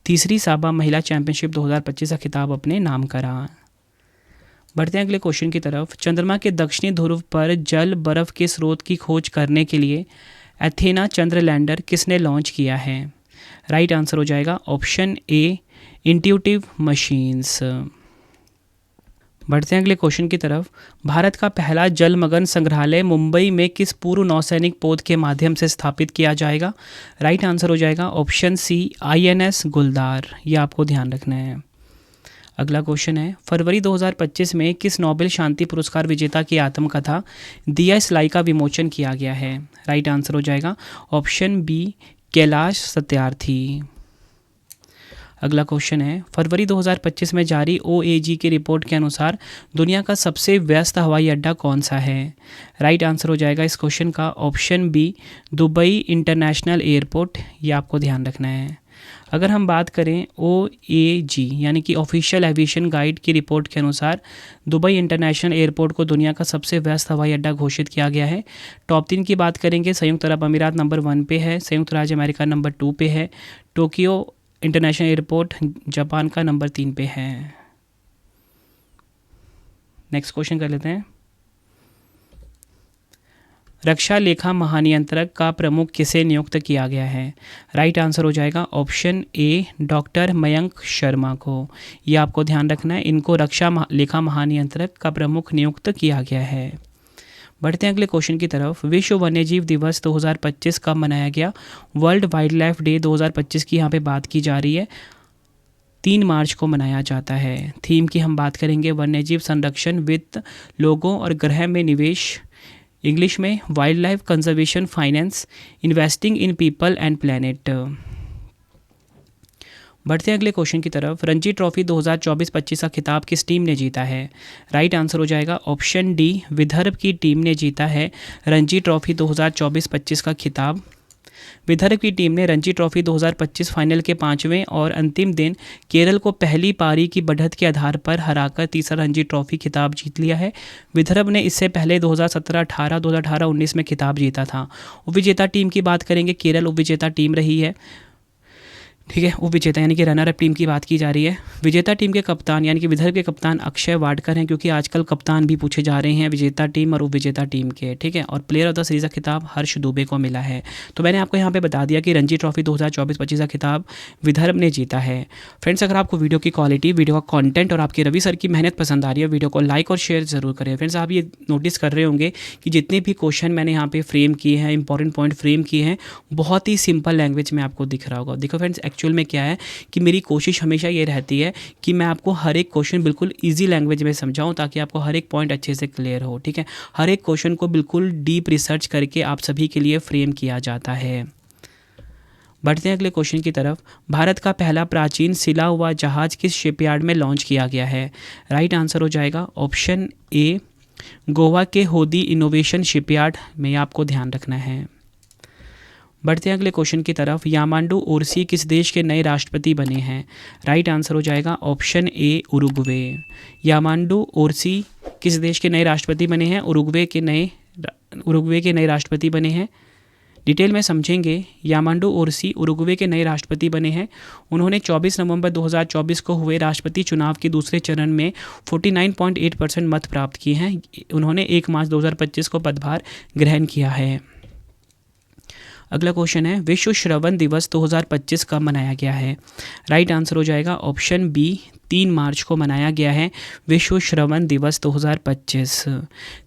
तीसरी साबा महिला चैंपियनशिप 2025 का खिताब अपने नाम करा। बढ़ते हैं अगले क्वेश्चन की तरफ। चंद्रमा के दक्षिणी ध्रुव पर जल बर्फ के स्रोत की खोज करने के लिए एथेना चंद्र लैंडर किसने लॉन्च किया है? राइट आंसर हो जाएगा ऑप्शन ए, इंट्यूटिव मशीन्स। बढ़ते हैं अगले क्वेश्चन की तरफ। भारत का पहला जलमग्न संग्रहालय मुंबई में किस पूर्व नौसैनिक पोत के माध्यम से स्थापित किया जाएगा? राइट आंसर हो जाएगा ऑप्शन सी, INS गुलदार। ये आपको ध्यान रखना है। अगला क्वेश्चन है, फरवरी 2025 में किस नोबेल शांति पुरस्कार विजेता की आत्मकथा दिया स्लाई का विमोचन किया गया है? राइट आंसर हो जाएगा ऑप्शन बी, कैलाश सत्यार्थी। अगला क्वेश्चन है, फरवरी 2025 में जारी OAG की रिपोर्ट के अनुसार दुनिया का सबसे व्यस्त हवाई अड्डा कौन सा है? राइट आंसर हो जाएगा इस क्वेश्चन का option B, Dubai international airport. ये आपको ध्यान रखना है। अगर हम बात करें OAG यानी कि ऑफिशियल एविएशन गाइड की रिपोर्ट के अनुसार दुबई इंटरनेशनल एयरपोर्ट को दुनिया का सबसे व्यस्त हवाई अड्डा घोषित किया गया है। टॉप 3 की बात करेंगे, संयुक्त अरब अमीरात नंबर 1 पे है, संयुक्त राज्य अमेरिका नंबर 2 पे है, टोक्यो इंटरनेशनल एयरपोर्ट जापान का नंबर 3 पे है। नेक्स्ट क्वेश्चन कर लेते हैं। रक्षा लेखा महानियंत्रक का प्रमुख किसे नियुक्त किया गया है? राइट आंसर हो जाएगा option A doctor Mayank Sharma को। ये आपको ध्यान रखना है, इनको रक्षा लेखा महानियंत्रक का प्रमुख नियुक्त किया गया है। बढ़ते हैं अगले क्वेश्चन की तरफ। विश्व वन्यजीव दिवस 2025 कब मनाया गया? वर्ल्ड वाइल्ड लाइफ डे 2025 की यहाँ पे बात की जा रही है, 3 मार्च को मनाया जाता है। थीम की हम बात करेंगे वन्यजीव संरक्षण, वित्त, लोगों और ग्रह में निवेश, इंग्लिश में wild life conservation, finance, investing in people and planet. बढ़ते हैं अगले क्वेश्चन की तरफ। रणजी ट्रॉफी 2024-25 का खिताब किस टीम ने जीता है? राइट आंसर हो जाएगा ऑप्शन डी विदर्भ की टीम ने जीता है रणजी ट्रॉफी 2024-25 का खिताब। विदर्भ की टीम ने रणजी ट्रॉफी 2025 फाइनल के 5वें और अंतिम दिन केरल को पहली पारी की बढ़त के आधार पर हराकर तीसरा रणजी ट्रॉफी खिताब जीत लिया है। विदर्भ ने इससे पहले 2017-18, 2018-19 में खिताब जीता था। उपविजेता टीम की बात करेंगे, केरल उपविजेता टीम रही है। ठीक है, उपविजेता यानी कि रनर अप टीम की बात की जा रही है। विजेता टीम के कप्तान यानी कि विदर्भ के कप्तान अक्षय वाडकर हैं, क्योंकि आजकल कप्तान भी पूछे जा रहे हैं विजेता टीम और उपविजेता टीम के। ठीक है, और प्लेयर ऑफ द सीरीज का खिताब हर्ष दुबे को मिला है। तो मैंने आपको यहाँ पे बता दिया कि रणजी ट्रॉफी 2024-25 का खिताब विदर्भ ने जीता है। फ्रेंड्स, अगर आपको वीडियो की क्वालिटी, वीडियो का कॉन्टेंट और आपकी रवि सर की मेहनत पसंद आ रही है, वीडियो को लाइक और शेयर जरूर करें। फ्रेंड्स, आप ये नोटिस कर रहे होंगे कि जितने भी क्वेश्चन मैंने यहाँ पे फ्रेम किए हैं, इंपॉर्टेंट पॉइंट फ्रेम किए हैं, बहुत ही सिंपल लैंग्वेज में आपको दिख रहा होगा। देखो फ्रेंड्स, एक्चुअल में क्या है कि मेरी कोशिश हमेशा ये रहती है कि मैं आपको हर एक क्वेश्चन बिल्कुल इजी लैंग्वेज में समझाऊं, ताकि आपको हर एक पॉइंट अच्छे से क्लियर हो। ठीक है, हर एक क्वेश्चन को बिल्कुल डीप रिसर्च करके आप सभी के लिए फ्रेम किया जाता है। बढ़ते हैं अगले क्वेश्चन की तरफ। भारत का पहला प्राचीन सिला हुआ जहाज किस शिपयार्ड में लॉन्च किया गया है? राइट आंसर हो जाएगा ऑप्शन ए गोवा के होदी इनोवेशन शिपयार्ड में, आपको ध्यान रखना है। बढ़ते हैं अगले क्वेश्चन की तरफ। यामांडू ओरसी किस देश के नए राष्ट्रपति बने हैं? राइट आंसर हो जाएगा ऑप्शन ए उरुग्वे। यामांडू ओरसी किस देश के नए राष्ट्रपति बने हैं? उरुग्वे के नए राष्ट्रपति बने हैं। डिटेल में समझेंगे। यामांडू ओरसी उरुग्वे के नए राष्ट्रपति बने हैं। उन्होंने 24 नवंबर 2024 को हुए राष्ट्रपति चुनाव के दूसरे चरण में 49.8% मत प्राप्त किए हैं। उन्होंने 1 मार्च 2025 को पदभार ग्रहण किया है। अगला क्वेश्चन है, विश्व श्रवण दिवस 2025 कब मनाया गया है? राइट आंसर हो जाएगा ऑप्शन बी 3 मार्च को मनाया गया है विश्व श्रवण दिवस 2025।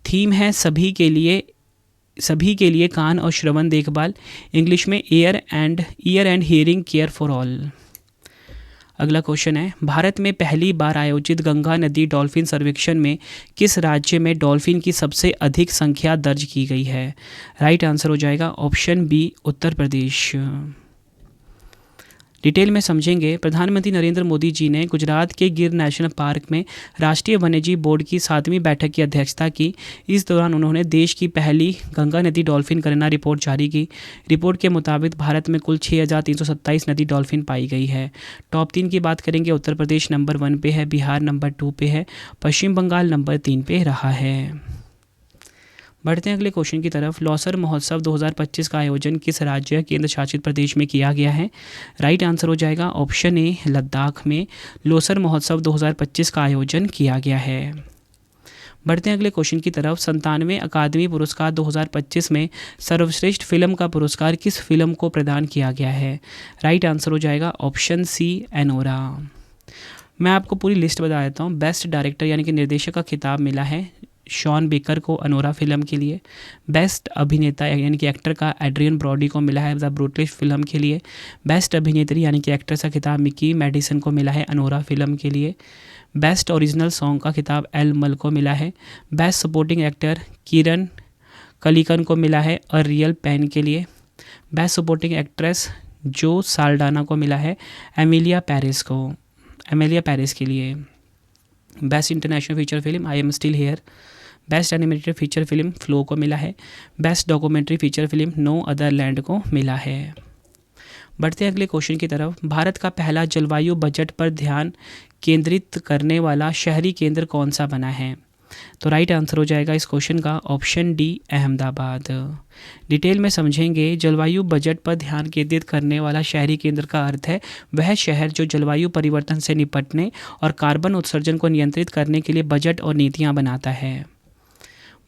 थीम है सभी के लिए कान और श्रवण देखभाल, इंग्लिश में year and hearing care for all. अगला क्वेश्चन है, भारत में पहली बार आयोजित गंगा नदी डॉल्फिन सर्वेक्षण में किस राज्य में डॉल्फिन की सबसे अधिक संख्या दर्ज की गई है? राइट आंसर हो जाएगा option B Uttar Pradesh. Detail में समझेंगे। प्रधानमंत्री नरेंद्र मोदी जी ने गुजरात के गिर नेशनल पार्क में राष्ट्रीय वन्यजीव बोर्ड की 7वीं बैठक की अध्यक्षता की। इस दौरान उन्होंने देश की पहली गंगा नदी डॉल्फिन गणना रिपोर्ट जारी की। रिपोर्ट के मुताबिक भारत में कुल 6,327 नदी डॉल्फिन पाई गई है। टॉप 3 की बात करेंगे। उत्तर प्रदेश नंबर 1 पे है, बिहार नंबर 2 पे है, पश्चिम बंगाल नंबर 3 पे रहा है। बढ़ते हैं अगले क्वेश्चन की तरफ। लौसर महोत्सव 2025 का आयोजन किस राज्य केंद्र शासित प्रदेश में किया गया है? राइट आंसर हो जाएगा ऑप्शन ए लद्दाख में लौसर महोत्सव 2025 का आयोजन किया गया है। बढ़ते हैं अगले क्वेश्चन की तरफ। 97वें अकादमी पुरस्कार 2025 में सर्वश्रेष्ठ फिल्म का पुरस्कार किस फिल्म को प्रदान किया गया है? राइट आंसर हो जाएगा ऑप्शन सी एनोरा। मैं आपको पूरी लिस्ट बता देता हूँ। बेस्ट डायरेक्टर यानी कि निर्देशक का खिताब मिला है शॉन बेकर को अनोरा फिल्म के लिए। बेस्ट अभिनेता यानी कि एक्टर का एड्रियन ब्रॉडी को मिला है द ब्रूटलिश फिल्म के लिए। बेस्ट अभिनेत्री यानी कि एक्ट्रेस का खिताब मिकी मेडिसन को मिला है अनोरा फिल्म के लिए। बेस्ट ओरिजिनल सॉन्ग का खिताब एल मल को मिला है। Best supporting actor Kieran Culkin को मिला है अ रियल पेन के लिए। Best supporting actress Zoe Saldana को मिला है एमिलिया पेरिस के लिए। Best international feature film I am still here. Best animated feature film flow को मिला है। Best documentary feature film no other land को मिला है। बढ़ते हैं अगले क्वेश्चन की तरफ। भारत का पहला जलवायु बजट पर ध्यान केंद्रित करने वाला शहरी केंद्र कौन सा बना है? तो राइट आंसर हो जाएगा इस क्वेश्चन का ऑप्शन डी, अहमदाबाद। डिटेल में समझेंगे। जलवायु बजट पर ध्यान केंद्रित करने वाला शहरी केंद्र का अर्थ है वह शहर जो जलवायु परिवर्तन से निपटने और कार्बन उत्सर्जन को नियंत्रित करने के लिए बजट और नीतियां बनाता है।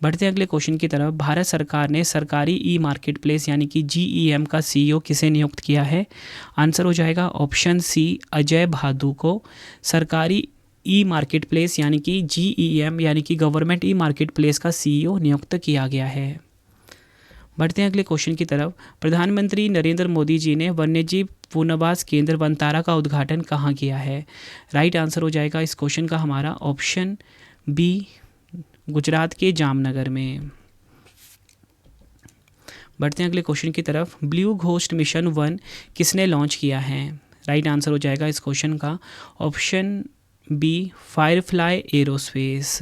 बढ़ते हैं अगले क्वेश्चन की तरफ। भारत सरकार ने सरकारी ई मार्केट प्लेस यानी कि जीईएम का सीईओ किसे नियुक्त किया है? आंसर हो जाएगा ऑप्शन सी, अजय भादु को सरकारी ई मार्केट प्लेस यानी कि जीईएम यानी कि गवर्नमेंट ई मार्केट प्लेस का सीईओ नियुक्त किया गया है। बढ़ते हैं अगले क्वेश्चन की तरफ। प्रधानमंत्री नरेंद्र मोदी जी ने वन्यजीव पुनर्वास केंद्र वनतारा का उद्घाटन कहाँ किया है? राइट आंसर हो जाएगा इस क्वेश्चन का हमारा ऑप्शन बी, गुजरात के जामनगर में। बढ़ते हैं अगले क्वेश्चन की तरफ। ब्लू घोस्ट मिशन 1 किसने लॉन्च किया है? राइट आंसर हो जाएगा इस क्वेश्चन का ऑप्शन बी, फायरफ्लाई एरोस्पेस।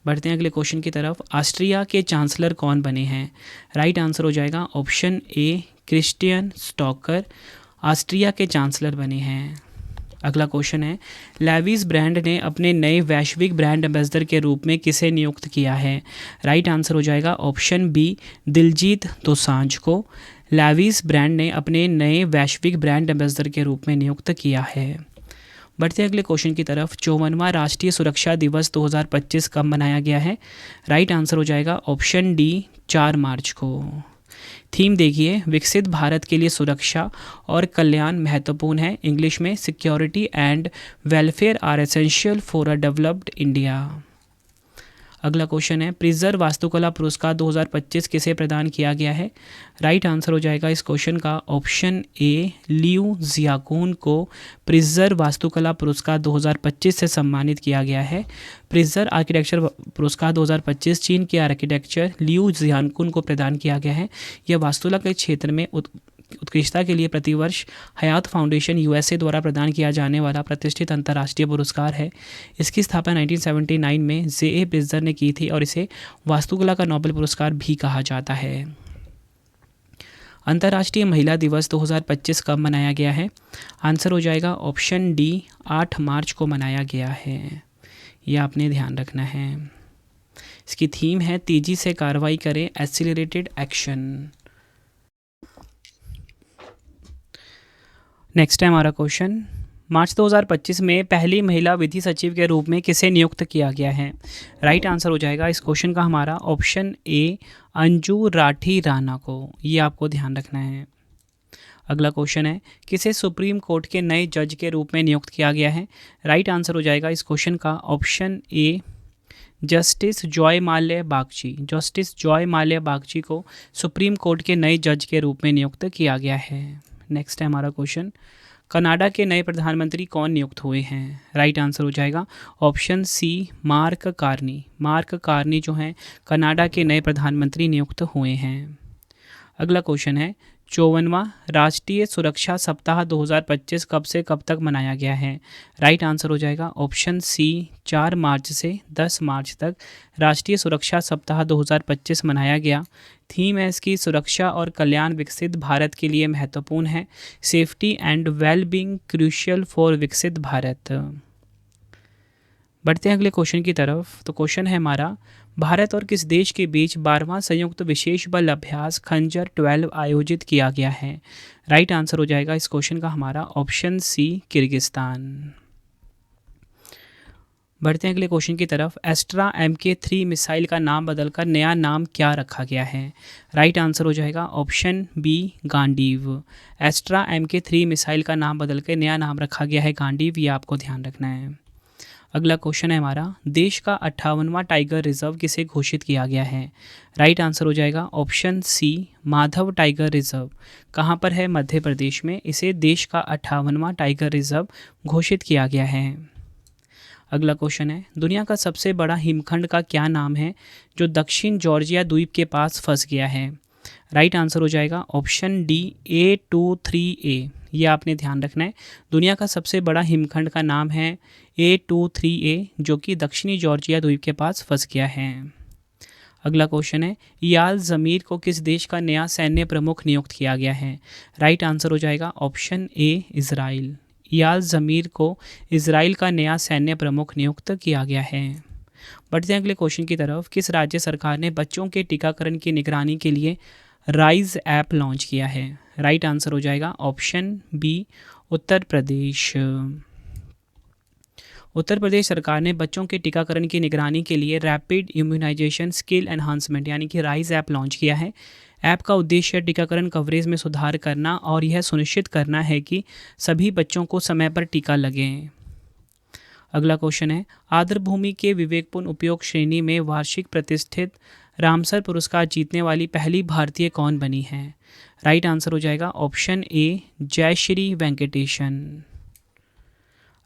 बढ़ते हैं अगले क्वेश्चन की तरफ। ऑस्ट्रिया के चांसलर कौन बने हैं? राइट आंसर हो जाएगा option A, Christian stalker Austria के चांसलर बने हैं। अगला क्वेश्चन है, लेविस ब्रांड ने अपने नए वैश्विक ब्रांड एम्बेसडर के रूप में किसे नियुक्त किया है? राइट आंसर हो जाएगा ऑप्शन बी, दिलजीत दोसांझ को लेविस ब्रांड ने अपने नए वैश्विक ब्रांड एम्बेसडर के रूप में नियुक्त किया है। बढ़ते अगले क्वेश्चन की तरफ। 54वां राष्ट्रीय सुरक्षा दिवस 2025 कब मनाया गया है? राइट आंसर हो जाएगा ऑप्शन डी, 4 मार्च को। थीम देखिए, विकसित भारत के लिए सुरक्षा और कल्याण महत्वपूर्ण है। इंग्लिश में security and welfare are essential for a developed India. अगला क्वेश्चन है, प्रिजर्व वास्तुकला पुरस्कार 2025 किसे प्रदान किया गया है? राइट आंसर हो जाएगा इस क्वेश्चन का ऑप्शन ए, लियू जियाकुन को प्रिजर्व वास्तुकला पुरस्कार 2025 से सम्मानित किया गया है। प्रिजर्व आर्किटेक्चर पुरस्कार 2025 चीन के आर्किटेक्चर लियू जियाकुन को प्रदान किया गया है। यह वास्तुकला के क्षेत्र में उत्कृष्टता के लिए प्रतिवर्ष हयात फाउंडेशन यूएसए द्वारा प्रदान किया जाने वाला प्रतिष्ठित अंतर्राष्ट्रीय पुरस्कार है। इसकी स्थापना 1979 में जे.ए. प्रिजर ने की थी और इसे वास्तुकला का नोबेल पुरस्कार भी कहा जाता है। अंतर्राष्ट्रीय महिला दिवस 2025 कब मनाया गया है? आंसर हो जाएगा ऑप्शन डी, 8 मार्च को मनाया गया है। यह आपने ध्यान रखना है। इसकी थीम है तेजी से कार्रवाई करें, एक्सीलरेटेड एक्शन। नेक्स्ट है हमारा क्वेश्चन, मार्च 2025 में पहली महिला विधि सचिव के रूप में किसे नियुक्त किया गया है? राइट आंसर हो जाएगा इस क्वेश्चन का हमारा ऑप्शन ए, अंजू राठी राणा को। ये आपको ध्यान रखना है। अगला क्वेश्चन है, किसे सुप्रीम कोर्ट के नए जज के रूप में नियुक्त किया गया है? राइट आंसर हो जाएगा इस क्वेश्चन का option A, justice Joy Mallya Bagchi. Justice Joy Mallya Bagchi को सुप्रीम कोर्ट के नए जज के रूप में नियुक्त किया गया है। नेक्स्ट है हमारा क्वेश्चन, कनाडा के नए प्रधानमंत्री कौन नियुक्त हुए हैं? राइट आंसर हो जाएगा option C, Mark Carney. Mark Carney जो हैं कनाडा के नए प्रधानमंत्री नियुक्त हुए हैं। अगला क्वेश्चन है, 54वां राष्ट्रीय सुरक्षा सप्ताह 2025 कब से कब तक मनाया गया है? राइट आंसर हो जाएगा ऑप्शन सी, 4 मार्च से 10 मार्च तक राष्ट्रीय सुरक्षा सप्ताह 2025 मनाया गया। थीम है इसकी सुरक्षा और कल्याण विकसित भारत के लिए महत्वपूर्ण है। Safety and wellbeing crucial for विकसित भारत। बढ़ते हैं अगले क्वेश्चन की तरफ। तो क्वेश्चन है हमारा, भारत और किस देश के बीच 12वां संयुक्त विशेष बल अभ्यास खंजर 12 आयोजित किया गया है? राइट आंसर हो जाएगा इस क्वेश्चन का हमारा ऑप्शन सी, किर्गिस्तान। बढ़ते हैं अगले क्वेश्चन की तरफ। एस्ट्रा MK3 मिसाइल का नाम बदलकर नया नाम क्या रखा गया है? राइट आंसर हो जाएगा option B, Gandiva. Astra MK3 missile का नाम बदलकर नया नाम रखा गया है गांडीव। ये आपको ध्यान रखना है। अगला क्वेश्चन है हमारा, देश का 58वां टाइगर रिजर्व किसे घोषित किया गया है? राइट आंसर हो जाएगा option C, Madhav tiger reserve. कहाँ पर है? मध्य प्रदेश में। इसे देश का 58वां टाइगर रिजर्व घोषित किया गया है। अगला क्वेश्चन है, दुनिया का सबसे बड़ा हिमखंड का क्या नाम है जो दक्षिण जॉर्जिया द्वीप के पास फंस गया है? राइट आंसर हो जाएगा ऑप्शन डी, A23A। ये आपने ध्यान रखना है। दुनिया का सबसे बड़ा हिमखंड का नाम है A23A जो कि दक्षिणी जॉर्जिया द्वीप के पास फंस गया है। अगला क्वेश्चन है, इयाल ज़मीर को किस देश का नया सैन्य प्रमुख नियुक्त किया गया है? राइट आंसर हो जाएगा ऑप्शन ए इज़राइल। इयाल ज़मीर को इज़राइल का नया सैन्य प्रमुख नियुक्त किया गया है। बढ़ते हैं अगले क्वेश्चन की तरफ। किस राज्य सरकार ने बच्चों के टीकाकरण की निगरानी के लिए राइज ऐप लॉन्च किया है? राइट आंसर हो जाएगा ऑप्शन बी उत्तर प्रदेश। उत्तर प्रदेश सरकार ने बच्चों के टीकाकरण की निगरानी के लिए रैपिड इम्यूनाइजेशन स्किल एनहांसमेंट यानी कि राइज ऐप लॉन्च किया है। ऐप का उद्देश्य टीकाकरण कवरेज में सुधार करना और यह सुनिश्चित करना है कि सभी बच्चों को समय पर टीका लगे। अगला क्वेश्चन है, आर्द्रभूमि के विवेकपूर्ण उपयोग श्रेणी में वार्षिक प्रतिष्ठित रामसर पुरस्कार जीतने वाली पहली भारतीय कौन बनी है? राइट आंसर हो जाएगा ऑप्शन ए जयश्री वेंकटेशन।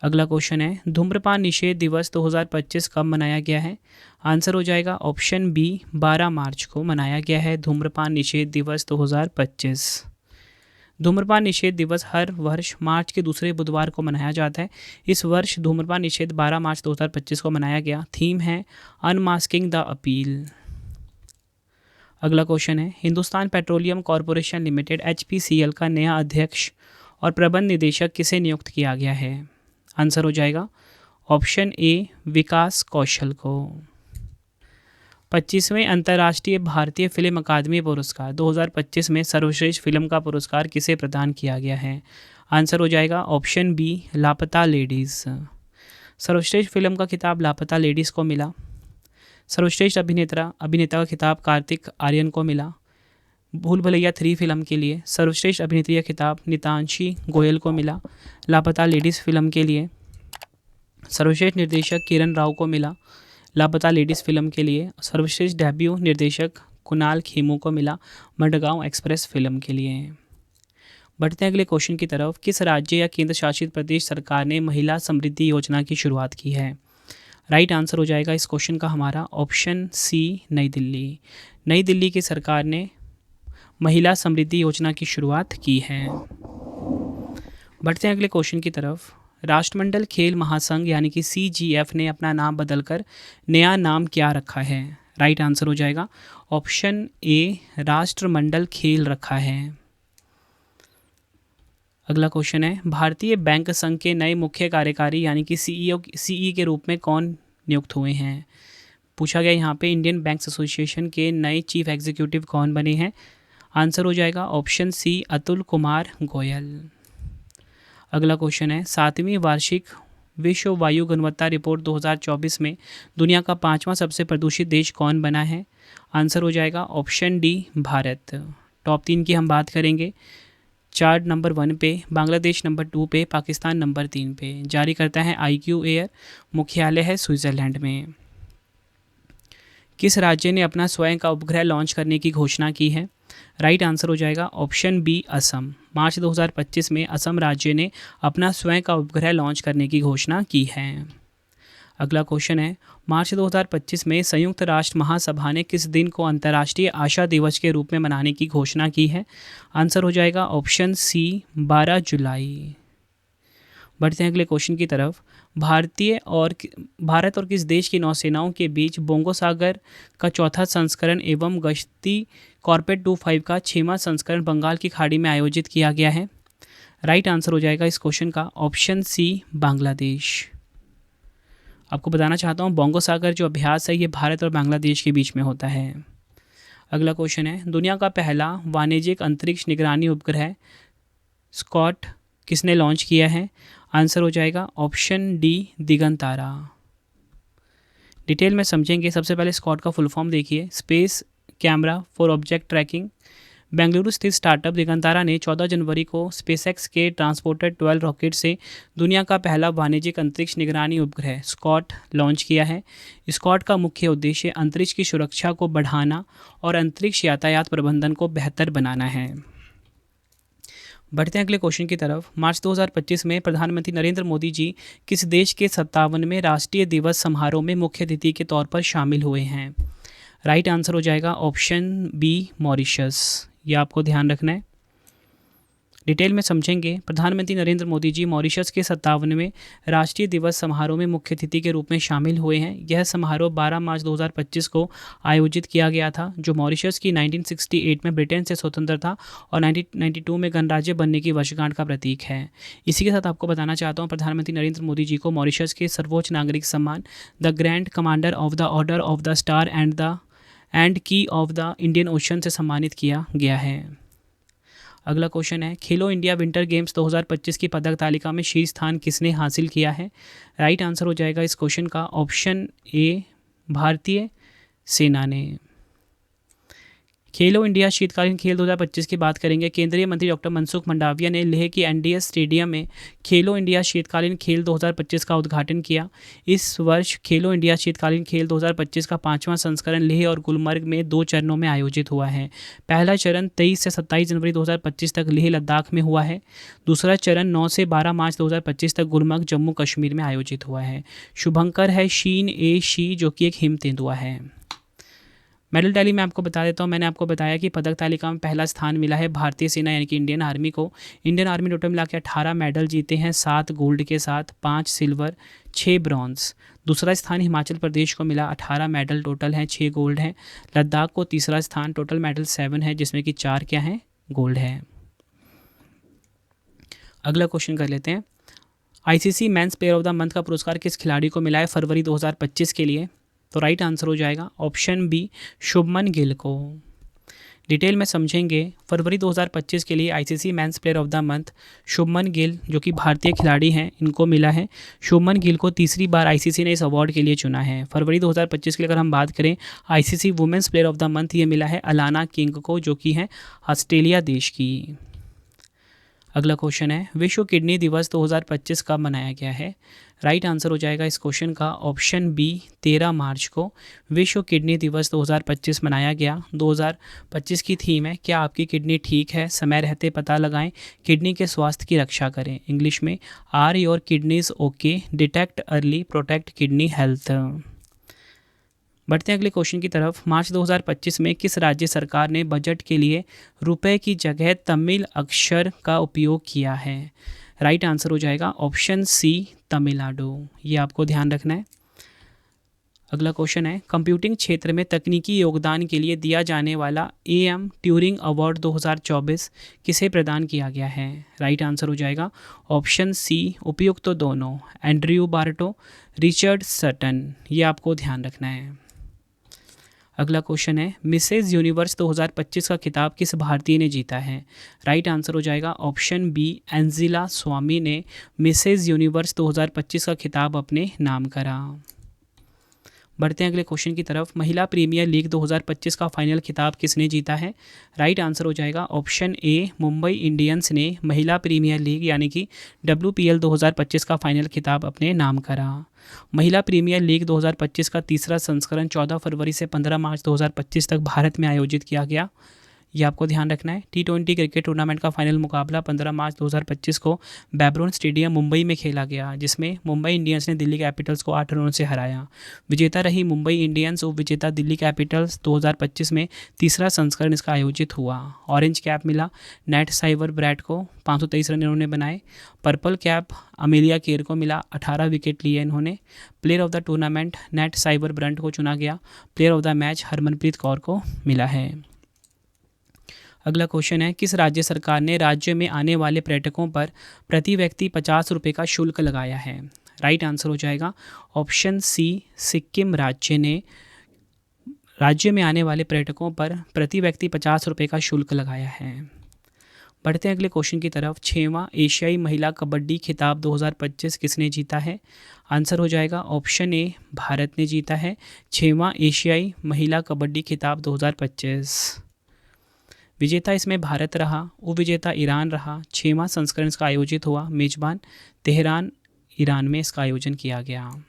अगला क्वेश्चन है, धूम्रपान निषेध दिवस 2025 कब मनाया गया है? आंसर हो जाएगा ऑप्शन बी 12 मार्च को मनाया गया है धूम्रपान निषेध दिवस 2025। धूम्रपान निषेध दिवस हर वर्ष मार्च के दूसरे बुधवार को मनाया जाता है। इस वर्ष धूम्रपान निषेध 12 मार्च 2025 को मनाया गया। थीम है अनमास्किंग द अपील। अगला क्वेश्चन है, Hindustan petroleum corporation limited HPCL का नया अध्यक्ष और प्रबंध निदेशक किसे नियुक्त किया गया है? आंसर हो जाएगा ऑप्शन ए विकास कौशल को। 25वें अंतर्राष्ट्रीय भारतीय फिल्म अकादमी पुरस्कार 2025 में सर्वश्रेष्ठ फिल्म का पुरस्कार किसे प्रदान किया गया है? आंसर हो जाएगा ऑप्शन बी लापता लेडीज़। सर्वश्रेष्ठ फिल्म का खिताब लापता लेडीज़ को मिला। सर्वश्रेष्ठ अभिनेता का खिताब कार्तिक आर्यन को मिला। भूल भुलैया 3 फिल्म के लिए सर्वश्रेष्ठ अभिनेत्री का खिताब नितांशी गोयल को मिला। लापता लेडीज़ फिल्म के लिए सर्वश्रेष्ठ निर्देशक किरण राव को मिला। लापता लेडीज़ फिल्म के लिए सर्वश्रेष्ठ डेब्यू निर्देशक कुणाल खेमू को मिला मडगांव एक्सप्रेस फिल्म के लिए। बढ़ते हैं अगले क्वेश्चन की तरफ। किस राज्य या केंद्र शासित प्रदेश सरकार ने महिला समृद्धि योजना की शुरुआत की है? राइट आंसर हो जाएगा इस क्वेश्चन का हमारा ऑप्शन सी नई दिल्ली। नई दिल्ली की सरकार ने महिला समृद्धि योजना की शुरुआत की है। बढ़ते हैं अगले क्वेश्चन की तरफ। राष्ट्रमंडल खेल महासंघ यानी कि CGF ने अपना नाम बदलकर नया नाम क्या रखा है? राइट आंसर हो जाएगा ऑप्शन ए राष्ट्रमंडल खेल रखा है। अगला क्वेश्चन है, भारतीय बैंक संघ के नए मुख्य कार्यकारी यानी कि CE के रूप में कौन नियुक्त हुए हैं? पूछा गया यहाँ पे इंडियन बैंक्स एसोसिएशन के नए चीफ एग्जीक्यूटिव कौन बने हैं? आंसर हो जाएगा ऑप्शन सी अतुल कुमार गोयल। अगला क्वेश्चन है, 7वीं वार्षिक विश्व वायु गुणवत्ता रिपोर्ट 2024 में दुनिया का 5वां सबसे प्रदूषित देश कौन बना है? आंसर हो जाएगा ऑप्शन डी भारत। टॉप 3 की हम बात करेंगे। चार्ट नंबर 1 पे बांग्लादेश, नंबर 2 पे पाकिस्तान, नंबर 3 पे। जारी करता है IQ एयर, मुख्यालय है स्विट्ज़रलैंड में। किस राज्य ने अपना स्वयं का उपग्रह लॉन्च करने की घोषणा की है? राइट आंसर हो जाएगा ऑप्शन बी असम। मार्च 2025 में असम राज्य ने अपना स्वयं का उपग्रह लॉन्च करने की घोषणा की है। अगला क्वेश्चन है, मार्च 2025 में संयुक्त राष्ट्र महासभा ने किस दिन को अंतर्राष्ट्रीय आशा दिवस के रूप में मनाने की घोषणा की है? आंसर हो जाएगा ऑप्शन सी 12 जुलाई। बढ़ते हैं अगले क्वेश्चन की तरफ। भारत और किस देश की नौसेनाओं के बीच बोंगो सागर का चौथा संस्करण एवं गश्ती कॉर्पेट 25 का 6वां संस्करण बंगाल की खाड़ी में आयोजित किया गया है? राइट आंसर हो जाएगा इस क्वेश्चन का ऑप्शन सी बांग्लादेश। आपको बताना चाहता हूँ बोंगो सागर जो अभ्यास है ये भारत और बांग्लादेश के बीच में होता है। अगला क्वेश्चन है, दुनिया का पहला वाणिज्यिक अंतरिक्ष निगरानी उपग्रह स्कॉट किसने लॉन्च किया है? आंसर हो जाएगा ऑप्शन डी दिगंतारा। डिटेल में समझेंगे। सबसे पहले स्कॉट का फुल फॉर्म देखिए, space camera for object tracking. Bengaluru स्थित स्टार्टअप दिगंतारा ने 14 जनवरी को स्पेसएक्स के ट्रांसपोर्टर 12 रॉकेट से दुनिया का पहला वाणिज्यिक अंतरिक्ष निगरानी उपग्रह स्कॉट लॉन्च किया है। स्कॉट का मुख्य उद्देश्य अंतरिक्ष की सुरक्षा को बढ़ाना और अंतरिक्ष यातायात प्रबंधन को बेहतर बनाना है। बढ़ते हैं अगले क्वेश्चन की तरफ। मार्च 2025 में प्रधानमंत्री नरेंद्र मोदी जी किस देश के 57वें राष्ट्रीय दिवस समारोह में मुख्य अतिथि के तौर पर शामिल हुए हैं? राइट आंसर हो जाएगा ऑप्शन बी मॉरिशस। ये आपको ध्यान रखना है। डिटेल में समझेंगे। प्रधानमंत्री नरेंद्र मोदी जी मॉरिशस के 57वें राष्ट्रीय दिवस समारोह में मुख्य अतिथि के रूप में शामिल हुए हैं। यह समारोह 12 मार्च 2025 को आयोजित किया गया था, जो मॉरिशस की 1968 में ब्रिटेन से स्वतंत्र था और 1992 में गणराज्य बनने की वर्षगांठ का प्रतीक है। इसी के साथ आपको बताना चाहता हूँ, प्रधानमंत्री नरेंद्र मोदी जी को मॉरिशस के सर्वोच्च नागरिक सम्मान the grand commander of the order of the star and की ऑफ द इंडियन ओशन से सम्मानित किया गया है। अगला क्वेश्चन है, खेलो इंडिया विंटर गेम्स 2025 की पदक तालिका में शीर्ष स्थान किसने हासिल किया है? राइट आंसर हो जाएगा इस क्वेश्चन का ऑप्शन ए, भारतीय सेना ने। खेलो इंडिया शीतकालीन खेल 2025 की बात करेंगे। केंद्रीय मंत्री डॉक्टर मनसुख मंडाविया ने लेह की एनडीएस स्टेडियम में खेलो इंडिया शीतकालीन खेल 2025 का उद्घाटन किया। इस वर्ष खेलो इंडिया शीतकालीन खेल 2025 का 5वां संस्करण लेह और गुलमर्ग में 2 चरणों में आयोजित हुआ है। पहला चरण 23 से 27 जनवरी 2025 तक लेह लद्दाख में हुआ है। दूसरा चरण 9 से 12 मार्च 2025 तक गुलमर्ग जम्मू कश्मीर में आयोजित हुआ है। शुभंकर है शीन ए शी, जो कि एक हिम तेंदुआ है। मेडल टैली में आपको बता देता हूँ, मैंने आपको बताया कि पदक तालिका में पहला स्थान मिला है भारतीय सेना यानी कि इंडियन आर्मी को। इंडियन आर्मी टोटल मिला के 18 मेडल जीते हैं, 7 गोल्ड के साथ, 5 सिल्वर, 6 ब्रॉन्ज। दूसरा स्थान हिमाचल प्रदेश को मिला, 18 मेडल टोटल हैं, 6 गोल्ड हैं। लद्दाख को तीसरा स्थान, टोटल मेडल 7 है, जिसमें कि 4 क्या हैं, गोल्ड है। अगला क्वेश्चन कर लेते हैं, ICC men's player of the month का पुरस्कार किस खिलाड़ी को मिला है फरवरी 2025 के लिए? तो राइट आंसर हो जाएगा ऑप्शन बी, शुभमन गिल को। डिटेल में समझेंगे। फरवरी 2025 के लिए ICC men's player of the month Shubman Gill, जो कि भारतीय खिलाड़ी हैं, इनको मिला है। शुभमन गिल को तीसरी बार आईसीसी ने इस अवार्ड के लिए चुना है। फरवरी 2025 के लिए अगर हम बात करें, ICC women's player of the month ये मिला है अलाना किंग को, जो कि है ऑस्ट्रेलिया देश की। अगला क्वेश्चन है, विश्व किडनी दिवस 2025 कब मनाया गया है? राइट आंसर हो जाएगा इस क्वेश्चन का ऑप्शन बी, 13 मार्च को विश्व किडनी दिवस 2025 मनाया गया। 2025 की थीम है, क्या आपकी किडनी ठीक है, समय रहते पता लगाएं, किडनी के स्वास्थ्य की रक्षा करें। इंग्लिश में, are your kidneys okay, detect early, protect kidney health. बढ़ते हैं अगले क्वेश्चन की तरफ। मार्च 2025 में किस राज्य सरकार ने बजट के लिए रुपए की जगह तमिल अक्षर का उपयोग किया है? राइट आंसर हो जाएगा ऑप्शन सी, तमिलनाडु। ये आपको ध्यान रखना है। अगला क्वेश्चन है, कंप्यूटिंग क्षेत्र में तकनीकी योगदान के लिए दिया जाने वाला AM ट्यूरिंग अवार्ड 2024 किसे प्रदान किया गया है? राइट आंसर हो जाएगा ऑप्शन सी, उपयुक्त तो दोनों, एंड्रयू बार्टो, रिचर्ड सटन। ये आपको ध्यान रखना है। अगला क्वेश्चन है, मिसेज यूनिवर्स 2025 का खिताब किस भारतीय ने जीता है? राइट आंसर हो जाएगा ऑप्शन बी, एंजिला स्वामी ने मिसेज यूनिवर्स 2025 का खिताब अपने नाम करा। बढ़ते हैं अगले क्वेश्चन की तरफ। महिला प्रीमियर लीग 2025 का फाइनल खिताब किसने जीता है? राइट आंसर हो जाएगा ऑप्शन ए, मुंबई इंडियंस ने महिला प्रीमियर लीग यानी कि WPL 2025 का फाइनल खिताब अपने नाम करा। महिला प्रीमियर लीग 2025 का तीसरा संस्करण 14 फरवरी से 15 मार्च 2025 तक भारत में आयोजित किया गया। ये आपको ध्यान रखना है। T20 क्रिकेट टूर्नामेंट का फाइनल मुकाबला 15 मार्च 2025 को बैबरोन स्टेडियम मुंबई में खेला गया, जिसमें मुंबई इंडियंस ने दिल्ली कैपिटल्स को 8 रनों से हराया। विजेता रही मुंबई इंडियंस, उपविजेता दिल्ली कैपिटल्स। 2025 में तीसरा संस्करण इसका आयोजित हुआ। ऑरेंज कैप मिला नेट साइबर ब्रैट को, 523 रन इन्होंने बनाए। पर्पल कैप अमेलिया केर को मिला, 18 विकेट लिए इन्होंने। Player of the tournament net Sciver Brunt को चुना गया। Player of the match Harmanpreet Kaur को मिला है। अगला क्वेश्चन है, किस राज्य सरकार ने राज्य में आने वाले पर्यटकों पर प्रति व्यक्ति 50 रुपये का शुल्क लगाया है? राइट आंसर हो जाएगा ऑप्शन सी, सिक्किम राज्य ने राज्य में आने वाले पर्यटकों पर प्रति व्यक्ति 50 रुपये का शुल्क लगाया है। बढ़ते हैं अगले क्वेश्चन की तरफ। 6वां एशियाई महिला कबड्डी खिताब 2025 किसने जीता है? आंसर हो जाएगा ऑप्शन ए, भारत ने जीता है 6वां एशियाई महिला कबड्डी खिताब 2025। विजेता इसमें भारत रहा, उपविजेता ईरान रहा। 6वां संस्करण इसका आयोजित हुआ। मेजबान तेहरान ईरान में इसका आयोजन किया गया।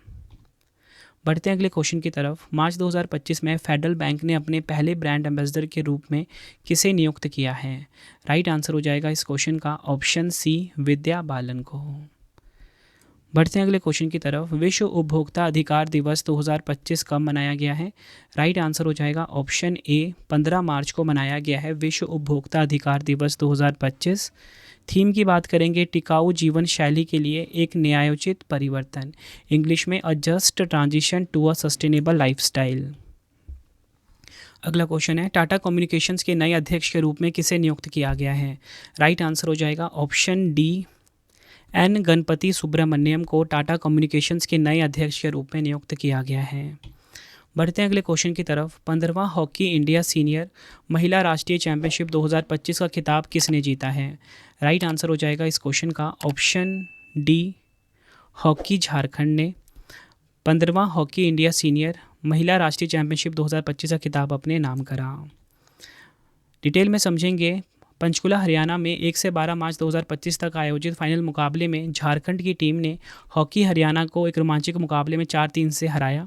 बढ़ते हैं अगले क्वेश्चन की तरफ। मार्च 2025 में फेडरल बैंक ने अपने पहले ब्रांड एम्बेसडर के रूप में किसे नियुक्त किया है? राइट आंसर हो जाएगा इस क्वेश्चन का ऑप्शन सी, विद्या बालन को। बढ़ते हैं अगले क्वेश्चन की तरफ। विश्व उपभोक्ता अधिकार दिवस 2025 कब मनाया गया है? राइट आंसर हो जाएगा ऑप्शन ए 15 मार्च को मनाया गया है विश्व उपभोक्ता अधिकार दिवस 2025। थीम की बात करेंगे टिकाऊ जीवन शैली के लिए एक न्यायोचित परिवर्तन, इंग्लिश में a just transition to a sustainable lifestyle. अगला क्वेश्चन है टाटा कम्युनिकेशंस के नए अध्यक्ष के रूप में किसे नियुक्त किया गया है? राइट आंसर हो जाएगा option D N Ganapathy Subramaniam को टाटा कम्युनिकेशंस के नए अध्यक्ष के रूप में नियुक्त किया गया है। बढ़ते हैं अगले क्वेश्चन की तरफ। 15वां हॉकी इंडिया सीनियर महिला राष्ट्रीय चैंपियनशिप 2025 का खिताब किसने जीता है? राइट आंसर हो जाएगा इस क्वेश्चन का ऑप्शन डी हॉकी झारखंड ने 15वां हॉकी इंडिया सीनियर महिला राष्ट्रीय चैंपियनशिप 2025 का खिताब अपने नाम करा। डिटेल में समझेंगे। पंचकुला हरियाणा में 1 से 12 मार्च 2025 तक आयोजित फाइनल मुकाबले में झारखंड की टीम ने हॉकी हरियाणा को एक रोमांचक मुकाबले में 4-3 से हराया।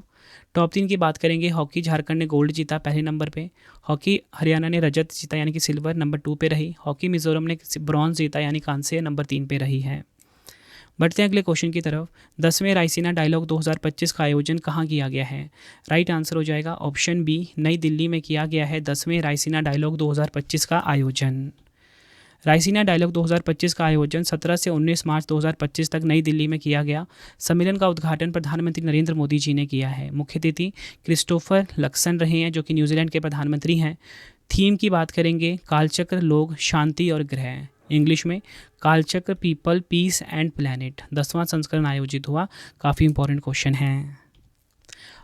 टॉप 3 की बात करेंगे। हॉकी झारखंड ने गोल्ड जीता पहले नंबर पे, हॉकी हरियाणा ने रजत जीता यानी कि सिल्वर नंबर 2 पे रही, हॉकी मिजोरम ने ब्रॉन्ज जीता यानी कांस्य नंबर 3 पे रही है। बढ़ते हैं अगले क्वेश्चन की तरफ। 10वें रायसीना डायलॉग 2025 का आयोजन कहाँ किया गया है? राइट आंसर हो जाएगा ऑप्शन बी नई दिल्ली में किया गया है 10वें रायसीना डायलॉग 2025 का आयोजन। रायसीना डायलॉग 2025 का आयोजन 17 से 19 मार्च 2025 तक नई दिल्ली में किया गया। सम्मेलन का उद्घाटन प्रधानमंत्री नरेंद्र मोदी जी ने किया है। मुख्य अतिथि क्रिस्टोफर लक्सन रहे हैं जो कि न्यूजीलैंड के प्रधानमंत्री हैं। थीम की बात करेंगे कालचक्र लोग शांति और ग्रह, इंग्लिश में कालचक्र पीपल पीस एंड प्लैनेट। 10वां संस्करण आयोजित हुआ। काफ़ी इंपॉर्टेंट क्वेश्चन है।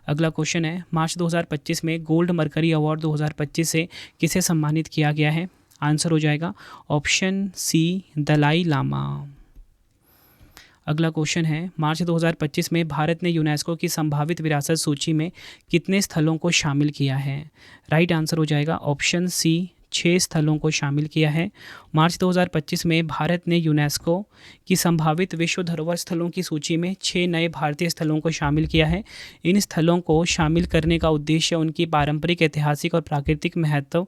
अगला क्वेश्चन है मार्च 2025 में गोल्ड मरकरी अवार्ड 2025 से किसे सम्मानित किया गया है? आंसर हो जाएगा ऑप्शन सी दलाई लामा। अगला क्वेश्चन है मार्च 2025 में भारत ने यूनेस्को की संभावित विरासत सूची में कितने स्थलों को शामिल किया है? राइट आंसर हो जाएगा ऑप्शन सी 6 स्थलों को शामिल किया है। मार्च 2025 में भारत ने यूनेस्को की संभावित विश्व धरोहर स्थलों की सूची में 6 नए भारतीय स्थलों को शामिल किया है। इन स्थलों को शामिल करने का उद्देश्य उनकी पारंपरिक, ऐतिहासिक और प्राकृतिक महत्व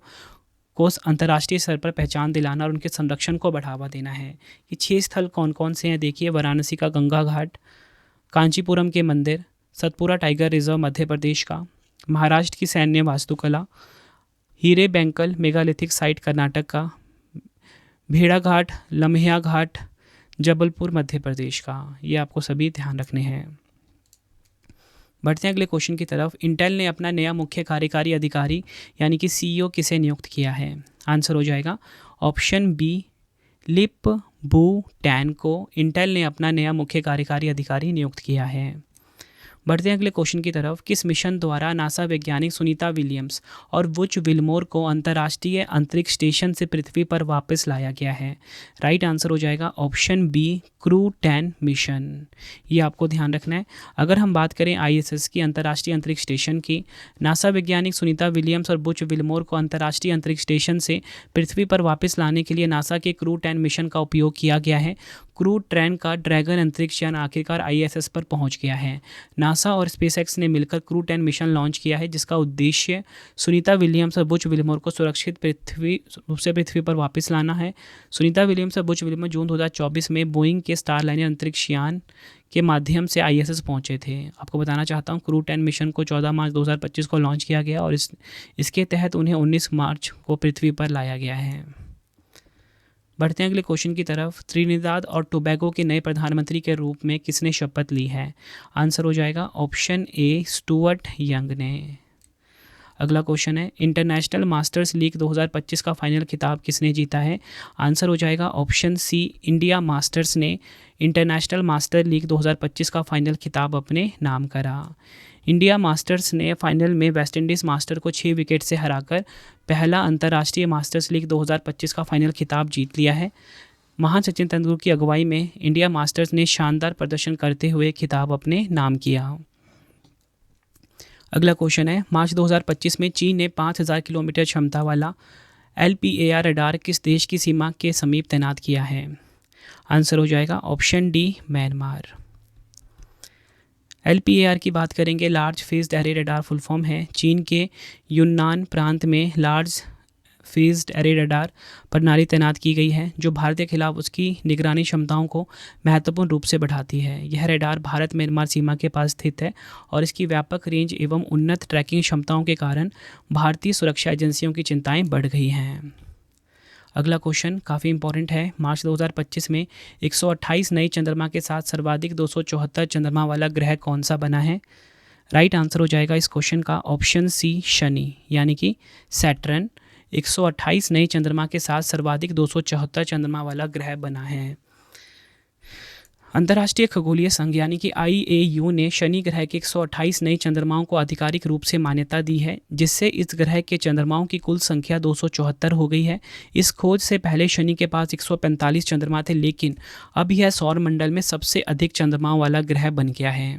को अंतर्राष्ट्रीय स्तर पर पहचान दिलाना और उनके संरक्षण को बढ़ावा देना है। ये 6 स्थल कौन कौन से हैं? देखिए वाराणसी का गंगा घाट, कांचीपुरम के मंदिर, सतपुरा टाइगर रिजर्व मध्य प्रदेश का, महाराष्ट्र की सैन्य वास्तुकला, हीरे बैंकल मेगालिथिक साइट कर्नाटक का, भेड़ा घाट लम्हिया घाट जबलपुर मध्य प्रदेश का। ये आपको सभी ध्यान रखने हैं। बढ़ते हैं अगले क्वेश्चन की तरफ। इंटेल ने अपना नया मुख्य कार्यकारी अधिकारी यानी कि सीईओ किसे नियुक्त किया है? आंसर हो जाएगा ऑप्शन बी लिप बू टैन को इंटेल ने अपना नया मुख्य कार्यकारी अधिकारी नियुक्त किया है। बढ़ते हैं अगले क्वेश्चन की तरफ। किस मिशन द्वारा नासा वैज्ञानिक सुनीता विलियम्स और बुच विल्मोर को अंतर्राष्ट्रीय अंतरिक्ष स्टेशन से पृथ्वी पर वापस लाया गया है? राइट आंसर हो जाएगा ऑप्शन बी क्रू 10 मिशन। ये आपको ध्यान रखना है। अगर हम बात करें आईएसएस की अंतर्राष्ट्रीय अंतरिक्ष स्टेशन की, नासा वैज्ञानिक सुनीता विलियम्स और बुच विल्मोर को अंतर्राष्ट्रीय अंतरिक्ष स्टेशन से पृथ्वी पर वापस लाने के लिए नासा के क्रू 10 मिशन का उपयोग किया गया है। क्रू 10 का ड्रैगन अंतरिक्ष यान आखिरकार आईएसएस पर पहुंच गया है। नासा और स्पेसएक्स ने मिलकर क्रू 10 मिशन लॉन्च किया है जिसका उद्देश्य सुनीता विलियम्स और बुच विल्मोर को सुरक्षित रूप से पृथ्वी पर वापस लाना है। सुनीता विलियम्स और बुच विल्मोर जून 2024 में बोइंग के स्टारलाइनर अंतरिक्ष यान के माध्यम से आईएसएस पहुंचे थे। आपको बताना चाहता हूं क्रू 10 मिशन को 14 मार्च 2025 को लॉन्च किया गया और इसके तहत उन्हें 19 मार्च को पृथ्वी पर लाया गया है। बढ़ते हैं अगले क्वेश्चन की तरफ। त्रिनिदाद और टोबैगो के नए प्रधानमंत्री के रूप में किसने शपथ ली है? आंसर हो जाएगा ऑप्शन ए स्टुअर्ट यंग ने। अगला क्वेश्चन है इंटरनेशनल मास्टर्स लीग 2025 का फाइनल खिताब किसने जीता है? आंसर हो जाएगा ऑप्शन सी इंडिया मास्टर्स ने इंटरनेशनल मास्टर लीग 2025 का फाइनल खिताब अपने नाम करा। इंडिया मास्टर्स ने फाइनल में वेस्टइंडीज़ मास्टर को 6 विकेट से हराकर पहला अंतर्राष्ट्रीय मास्टर्स लीग 2025 का फाइनल खिताब जीत लिया है। महान सचिन तेंदुलकर की अगुवाई में इंडिया मास्टर्स ने शानदार प्रदर्शन करते हुए खिताब अपने नाम किया। अगला क्वेश्चन है मार्च 2025 में चीन ने 5000 किलोमीटर क्षमता वाला LPAR रडार किस देश की सीमा के समीप तैनात किया है? आंसर हो जाएगा ऑप्शन डी म्यांमार। LPAR की बात करेंगे large phased array radar full form है। चीन के यून्नान प्रांत में लार्ज फेज्ड एरे रडार प्रणाली तैनात की गई है जो भारत के खिलाफ उसकी निगरानी क्षमताओं को महत्वपूर्ण रूप से बढ़ाती है। यह रडार भारत म्यांमार सीमा के पास स्थित है और इसकी व्यापक रेंज एवं उन्नत ट्रैकिंग क्षमताओं के कारण भारतीय सुरक्षा एजेंसियों की चिंताएं बढ़ गई हैं। अगला क्वेश्चन काफ़ी इंपॉर्टेंट है। मार्च 2025 में 128 नए चंद्रमा के साथ सर्वाधिक 274 चंद्रमा वाला ग्रह कौन सा बना है? राइट आंसर हो जाएगा इस क्वेश्चन का ऑप्शन सी, शनि, यानी कि सैटर्न 128 नए चंद्रमा के साथ सर्वाधिक 274 चंद्रमा वाला ग्रह बना है। अंतर्राष्ट्रीय खगोलीय संघ यानी कि IAU ने शनि ग्रह के 128 नए चंद्रमाओं को आधिकारिक रूप से मान्यता दी है, जिससे इस ग्रह के चंद्रमाओं की कुल संख्या 274 हो गई है। इस खोज से पहले शनि के पास 145 चंद्रमा थे, लेकिन अब यह सौर मंडल में सबसे अधिक चंद्रमाओं वाला ग्रह बन गया है।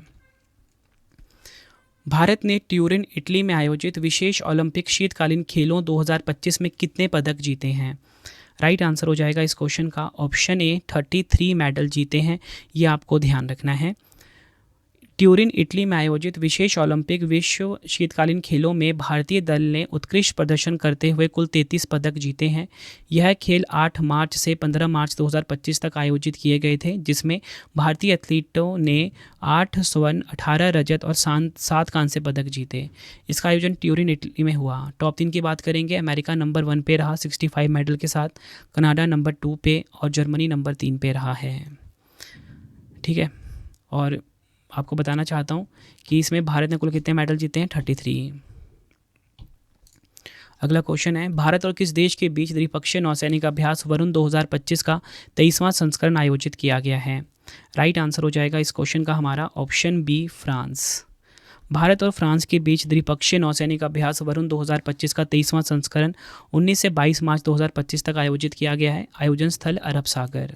भारत ने ट्यूरिन, इटली में आयोजित विशेष ओलंपिक शीतकालीन खेलों 2025 में कितने पदक जीते हैं? राइट आंसर हो जाएगा इस क्वेश्चन का ऑप्शन ए, 33 मेडल जीते हैं। ये आपको ध्यान रखना है। ट्यूरिन, इटली में आयोजित विशेष ओलंपिक विश्व शीतकालीन खेलों में भारतीय दल ने उत्कृष्ट प्रदर्शन करते हुए कुल 33 पदक जीते हैं। यह खेल 8 मार्च से 15 मार्च 2025 तक आयोजित किए गए थे, जिसमें भारतीय एथलीटों ने 8 स्वर्ण, 18 रजत और 7 कांस्य पदक जीते। इसका आयोजन ट्यूरिन, इटली में हुआ। टॉप 3 की बात करेंगे। अमेरिका नंबर 1 पे रहा 65 मेडल के साथ, कनाडा नंबर 2 पे और जर्मनी नंबर 3 पे रहा है। ठीक है, और आपको बताना चाहता हूँ कि इसमें भारत ने कुल कितने मेडल जीते हैं? 33। अगला क्वेश्चन है, भारत और किस देश के बीच द्विपक्षीय नौसैनिक अभ्यास वरुण 2025 का 23वां संस्करण आयोजित किया गया है? राइट आंसर हो जाएगा इस क्वेश्चन का हमारा ऑप्शन बी, फ्रांस। भारत और फ्रांस के बीच द्विपक्षीय नौसैनिक अभ्यास वरुण 2025 का 23वां संस्करण 19 से 22 मार्च 2025 तक आयोजित किया गया है। आयोजन स्थल अरब सागर।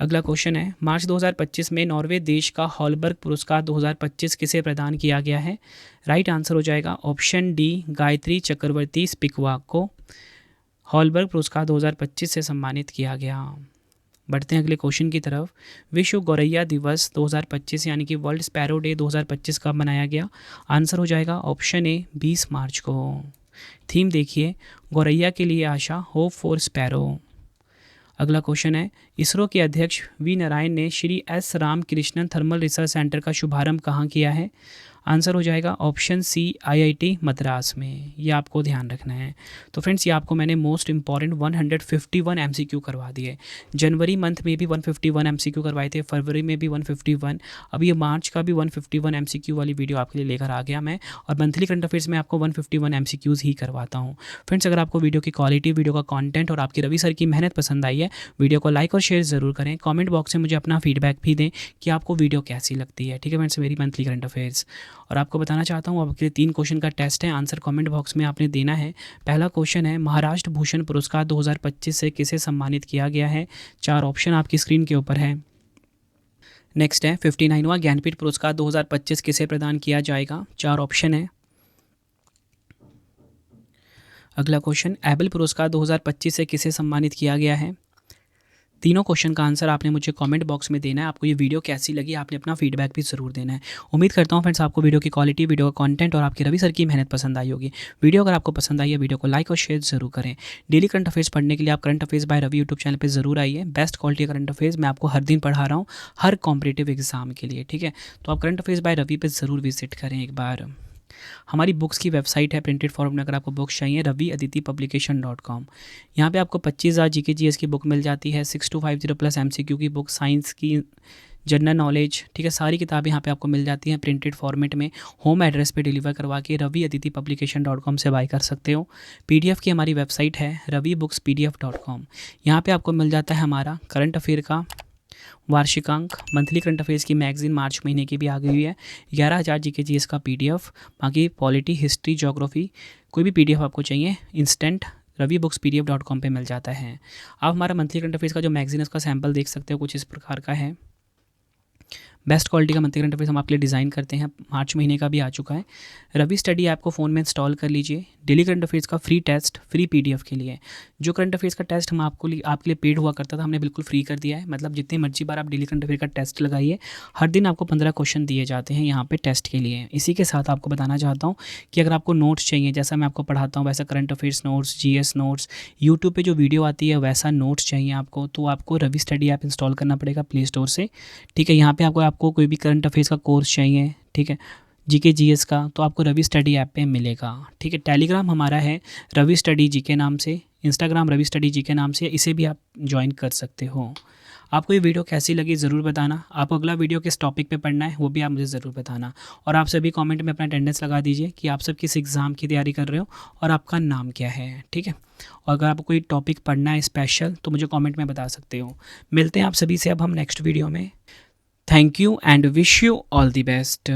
अगला क्वेश्चन है, मार्च 2025 में नॉर्वे देश का हॉलबर्ग पुरस्कार 2025 किसे प्रदान किया गया है? राइट आंसर हो जाएगा ऑप्शन डी, गायत्री चक्रवर्ती स्पिकवाक को हॉलबर्ग पुरस्कार 2025 से सम्मानित किया गया। बढ़ते हैं अगले क्वेश्चन की तरफ। विश्व गौरैया दिवस 2025 यानी कि वर्ल्ड स्पैरो डे 2025 कब मनाया गया? आंसर हो जाएगा ऑप्शन ए, 20 मार्च को। थीम देखिए, गौरैया के लिए आशा, होप फॉर स्पैरो। अगला क्वेश्चन है, इसरो के अध्यक्ष वी नारायण ने Shri S Ramakrishnan thermal research centre का शुभारंभ कहाँ किया है? आंसर हो जाएगा ऑप्शन सी, IIT मद्रास में। ये आपको ध्यान रखना है। तो फ्रेंड्स, ये आपको मैंने मोस्ट इंपॉर्टेंट 151 MCQ करवा दिए। जनवरी मंथ में भी 151 MCQ करवाए थे, फरवरी में भी 151, अब ये मार्च का भी 151 MCQ वाली वीडियो आपके लिए लेकर आ गया मैं। और मंथली करंट अफेयर्स में आपको 151 MCQs ही करवाता हूँ। फ्रेंड्स, अगर आपको वीडियो की क्वालिटी, वीडियो का कॉन्टेंट और आपकी रवि सर की मेहनत पसंद आई है, वीडियो को लाइक और शेयर ज़रूर करें। कॉमेंट बॉक्स में मुझे अपना फीडबैक भी दें कि आपको वीडियो कैसी लगती है। ठीक है फ्रेंड्स, मेरी मंथली करंट अफेयर्स। और आपको बताना चाहता हूँ, आपके लिए 3 क्वेश्चन का टेस्ट है, आंसर कमेंट बॉक्स में आपने देना है। पहला क्वेश्चन है, महाराष्ट्र भूषण पुरस्कार 2025 से किसे सम्मानित किया गया है? 4 ऑप्शन आपकी स्क्रीन के ऊपर है। नेक्स्ट है, 59वां ज्ञानपीठ पुरस्कार 2025 किसे प्रदान किया जाएगा? 4 ऑप्शन है। अगला क्वेश्चन, एबल पुरस्कार 2025 से किसे सम्मानित किया गया है? तीनों क्वेश्चन का आंसर आपने मुझे कमेंट बॉक्स में देना है। आपको ये वीडियो कैसी लगी, आपने अपना फीडबैक भी ज़रूर देना है। उम्मीद करता हूँ फ्रेंड्स, आपको वीडियो की क्वालिटी, वीडियो का कंटेंट और आपकी रवि सर की मेहनत पसंद आई होगी। वीडियो अगर आपको पसंद आई है, वीडियो को लाइक और शेयर जरूर करें। डेली करंट अफेयर्स पढ़ने के लिए आप current affairs by Ravi YouTube channel पर जरूर आइए। बेस्ट क्वालिटी करंट अफेयर्स मैं आपको हर दिन पढ़ा रहा हूँ, हर कॉम्पिटेटिव एग्जाम के लिए। ठीक है, तो आप करंट अफेयर्स बाय रवि पर ज़रूर विजिट करें एक बार। हमारी बुक्स की वेबसाइट है प्रिंटेड फॉर्म में, अगर आपको बुक्स चाहिए raviaditipublication.com। यहाँ पे आपको 25,000 GK GS की बुक मिल जाती है, 6250 प्लस MCQ की बुक, साइंस की, जनरल नॉलेज। ठीक है, सारी किताबें यहाँ पे आपको मिल जाती हैं प्रिंटेड फॉर्मेट में, होम एड्रेस पे डिलीवर करवा के raviaditipublication.com से बाय कर सकते हो। PDF की हमारी वेबसाइट है ravibookspdf.com। यहाँ पे आपको मिल जाता है हमारा करंट अफेयर का वार्षिकांक, मंथली करंट अफेयर्स की मैगजीन मार्च महीने की भी आ गई हुई है, 11,000 GK GS का PDF। बाकी पॉलिटी, हिस्ट्री, ज्योग्राफी, कोई भी PDF आपको चाहिए इंस्टेंट ravibookspdf.com पे मिल जाता है। आप हमारा मंथली करंट अफेयर्स का जो मैगजीन है उसका सैम्पल देख सकते हो, कुछ इस प्रकार का है। बेस्ट क्वालिटी का मंथली करंट अफेयर्स हम आपके लिए डिज़ाइन करते हैं। मार्च महीने का भी आ चुका है। रवि स्टडी ऐप को फ़ोन में इंस्टॉल कर लीजिए। डेली करंट अफेयर्स का फ्री टेस्ट, फ्री PDF के लिए। जो करंट अफेयर्स का टेस्ट हम आपके लिए पेड हुआ करता था, हमने बिल्कुल फ्री कर दिया है। मतलब जितनी मर्जी बार आप डेली करंट अफेयर का टेस्ट लगाइए, हर दिन आपको 15 क्वेश्चन दिए जाते हैं यहाँ पे टेस्ट के लिए। इसी के साथ आपको बताना चाहता हूँ कि अगर आपको नोट्स चाहिए, जैसा मैं आपको पढ़ाता हूँ वैसा current affairs notes, GS notes, YouTube पे जो वीडियो आती है वैसा नोट्स चाहिए आपको, तो आपको रवि स्टडी ऐप इंस्टॉल करना पड़ेगा प्ले स्टोर से। ठीक है, यहाँ पे आपको कोई भी करंट अफेयर्स का कोर्स चाहिए, ठीक है, GK GS का, तो आपको रवि स्टडी ऐप पे मिलेगा। ठीक है, टेलीग्राम हमारा है रवि स्टडी GK नाम से, इंस्टाग्राम रवि स्टडी GK नाम से, इसे भी आप ज्वाइन कर सकते हो। आपको ये वीडियो कैसी लगी ज़रूर बताना। आपको अगला वीडियो किस टॉपिक पे पढ़ना है वो भी आप मुझे ज़रूर बताना। और आप सभी कमेंट में अपना अटेंडेंस लगा दीजिए कि आप सब किस एग्ज़ाम की तैयारी कर रहे हो और आपका नाम क्या है। ठीक है, और अगर आपको कोई टॉपिक पढ़ना है स्पेशल तो मुझे कमेंट में बता सकते हो। मिलते हैं आप सभी से अब हम नेक्स्ट वीडियो में। Thank you and wish you all the best.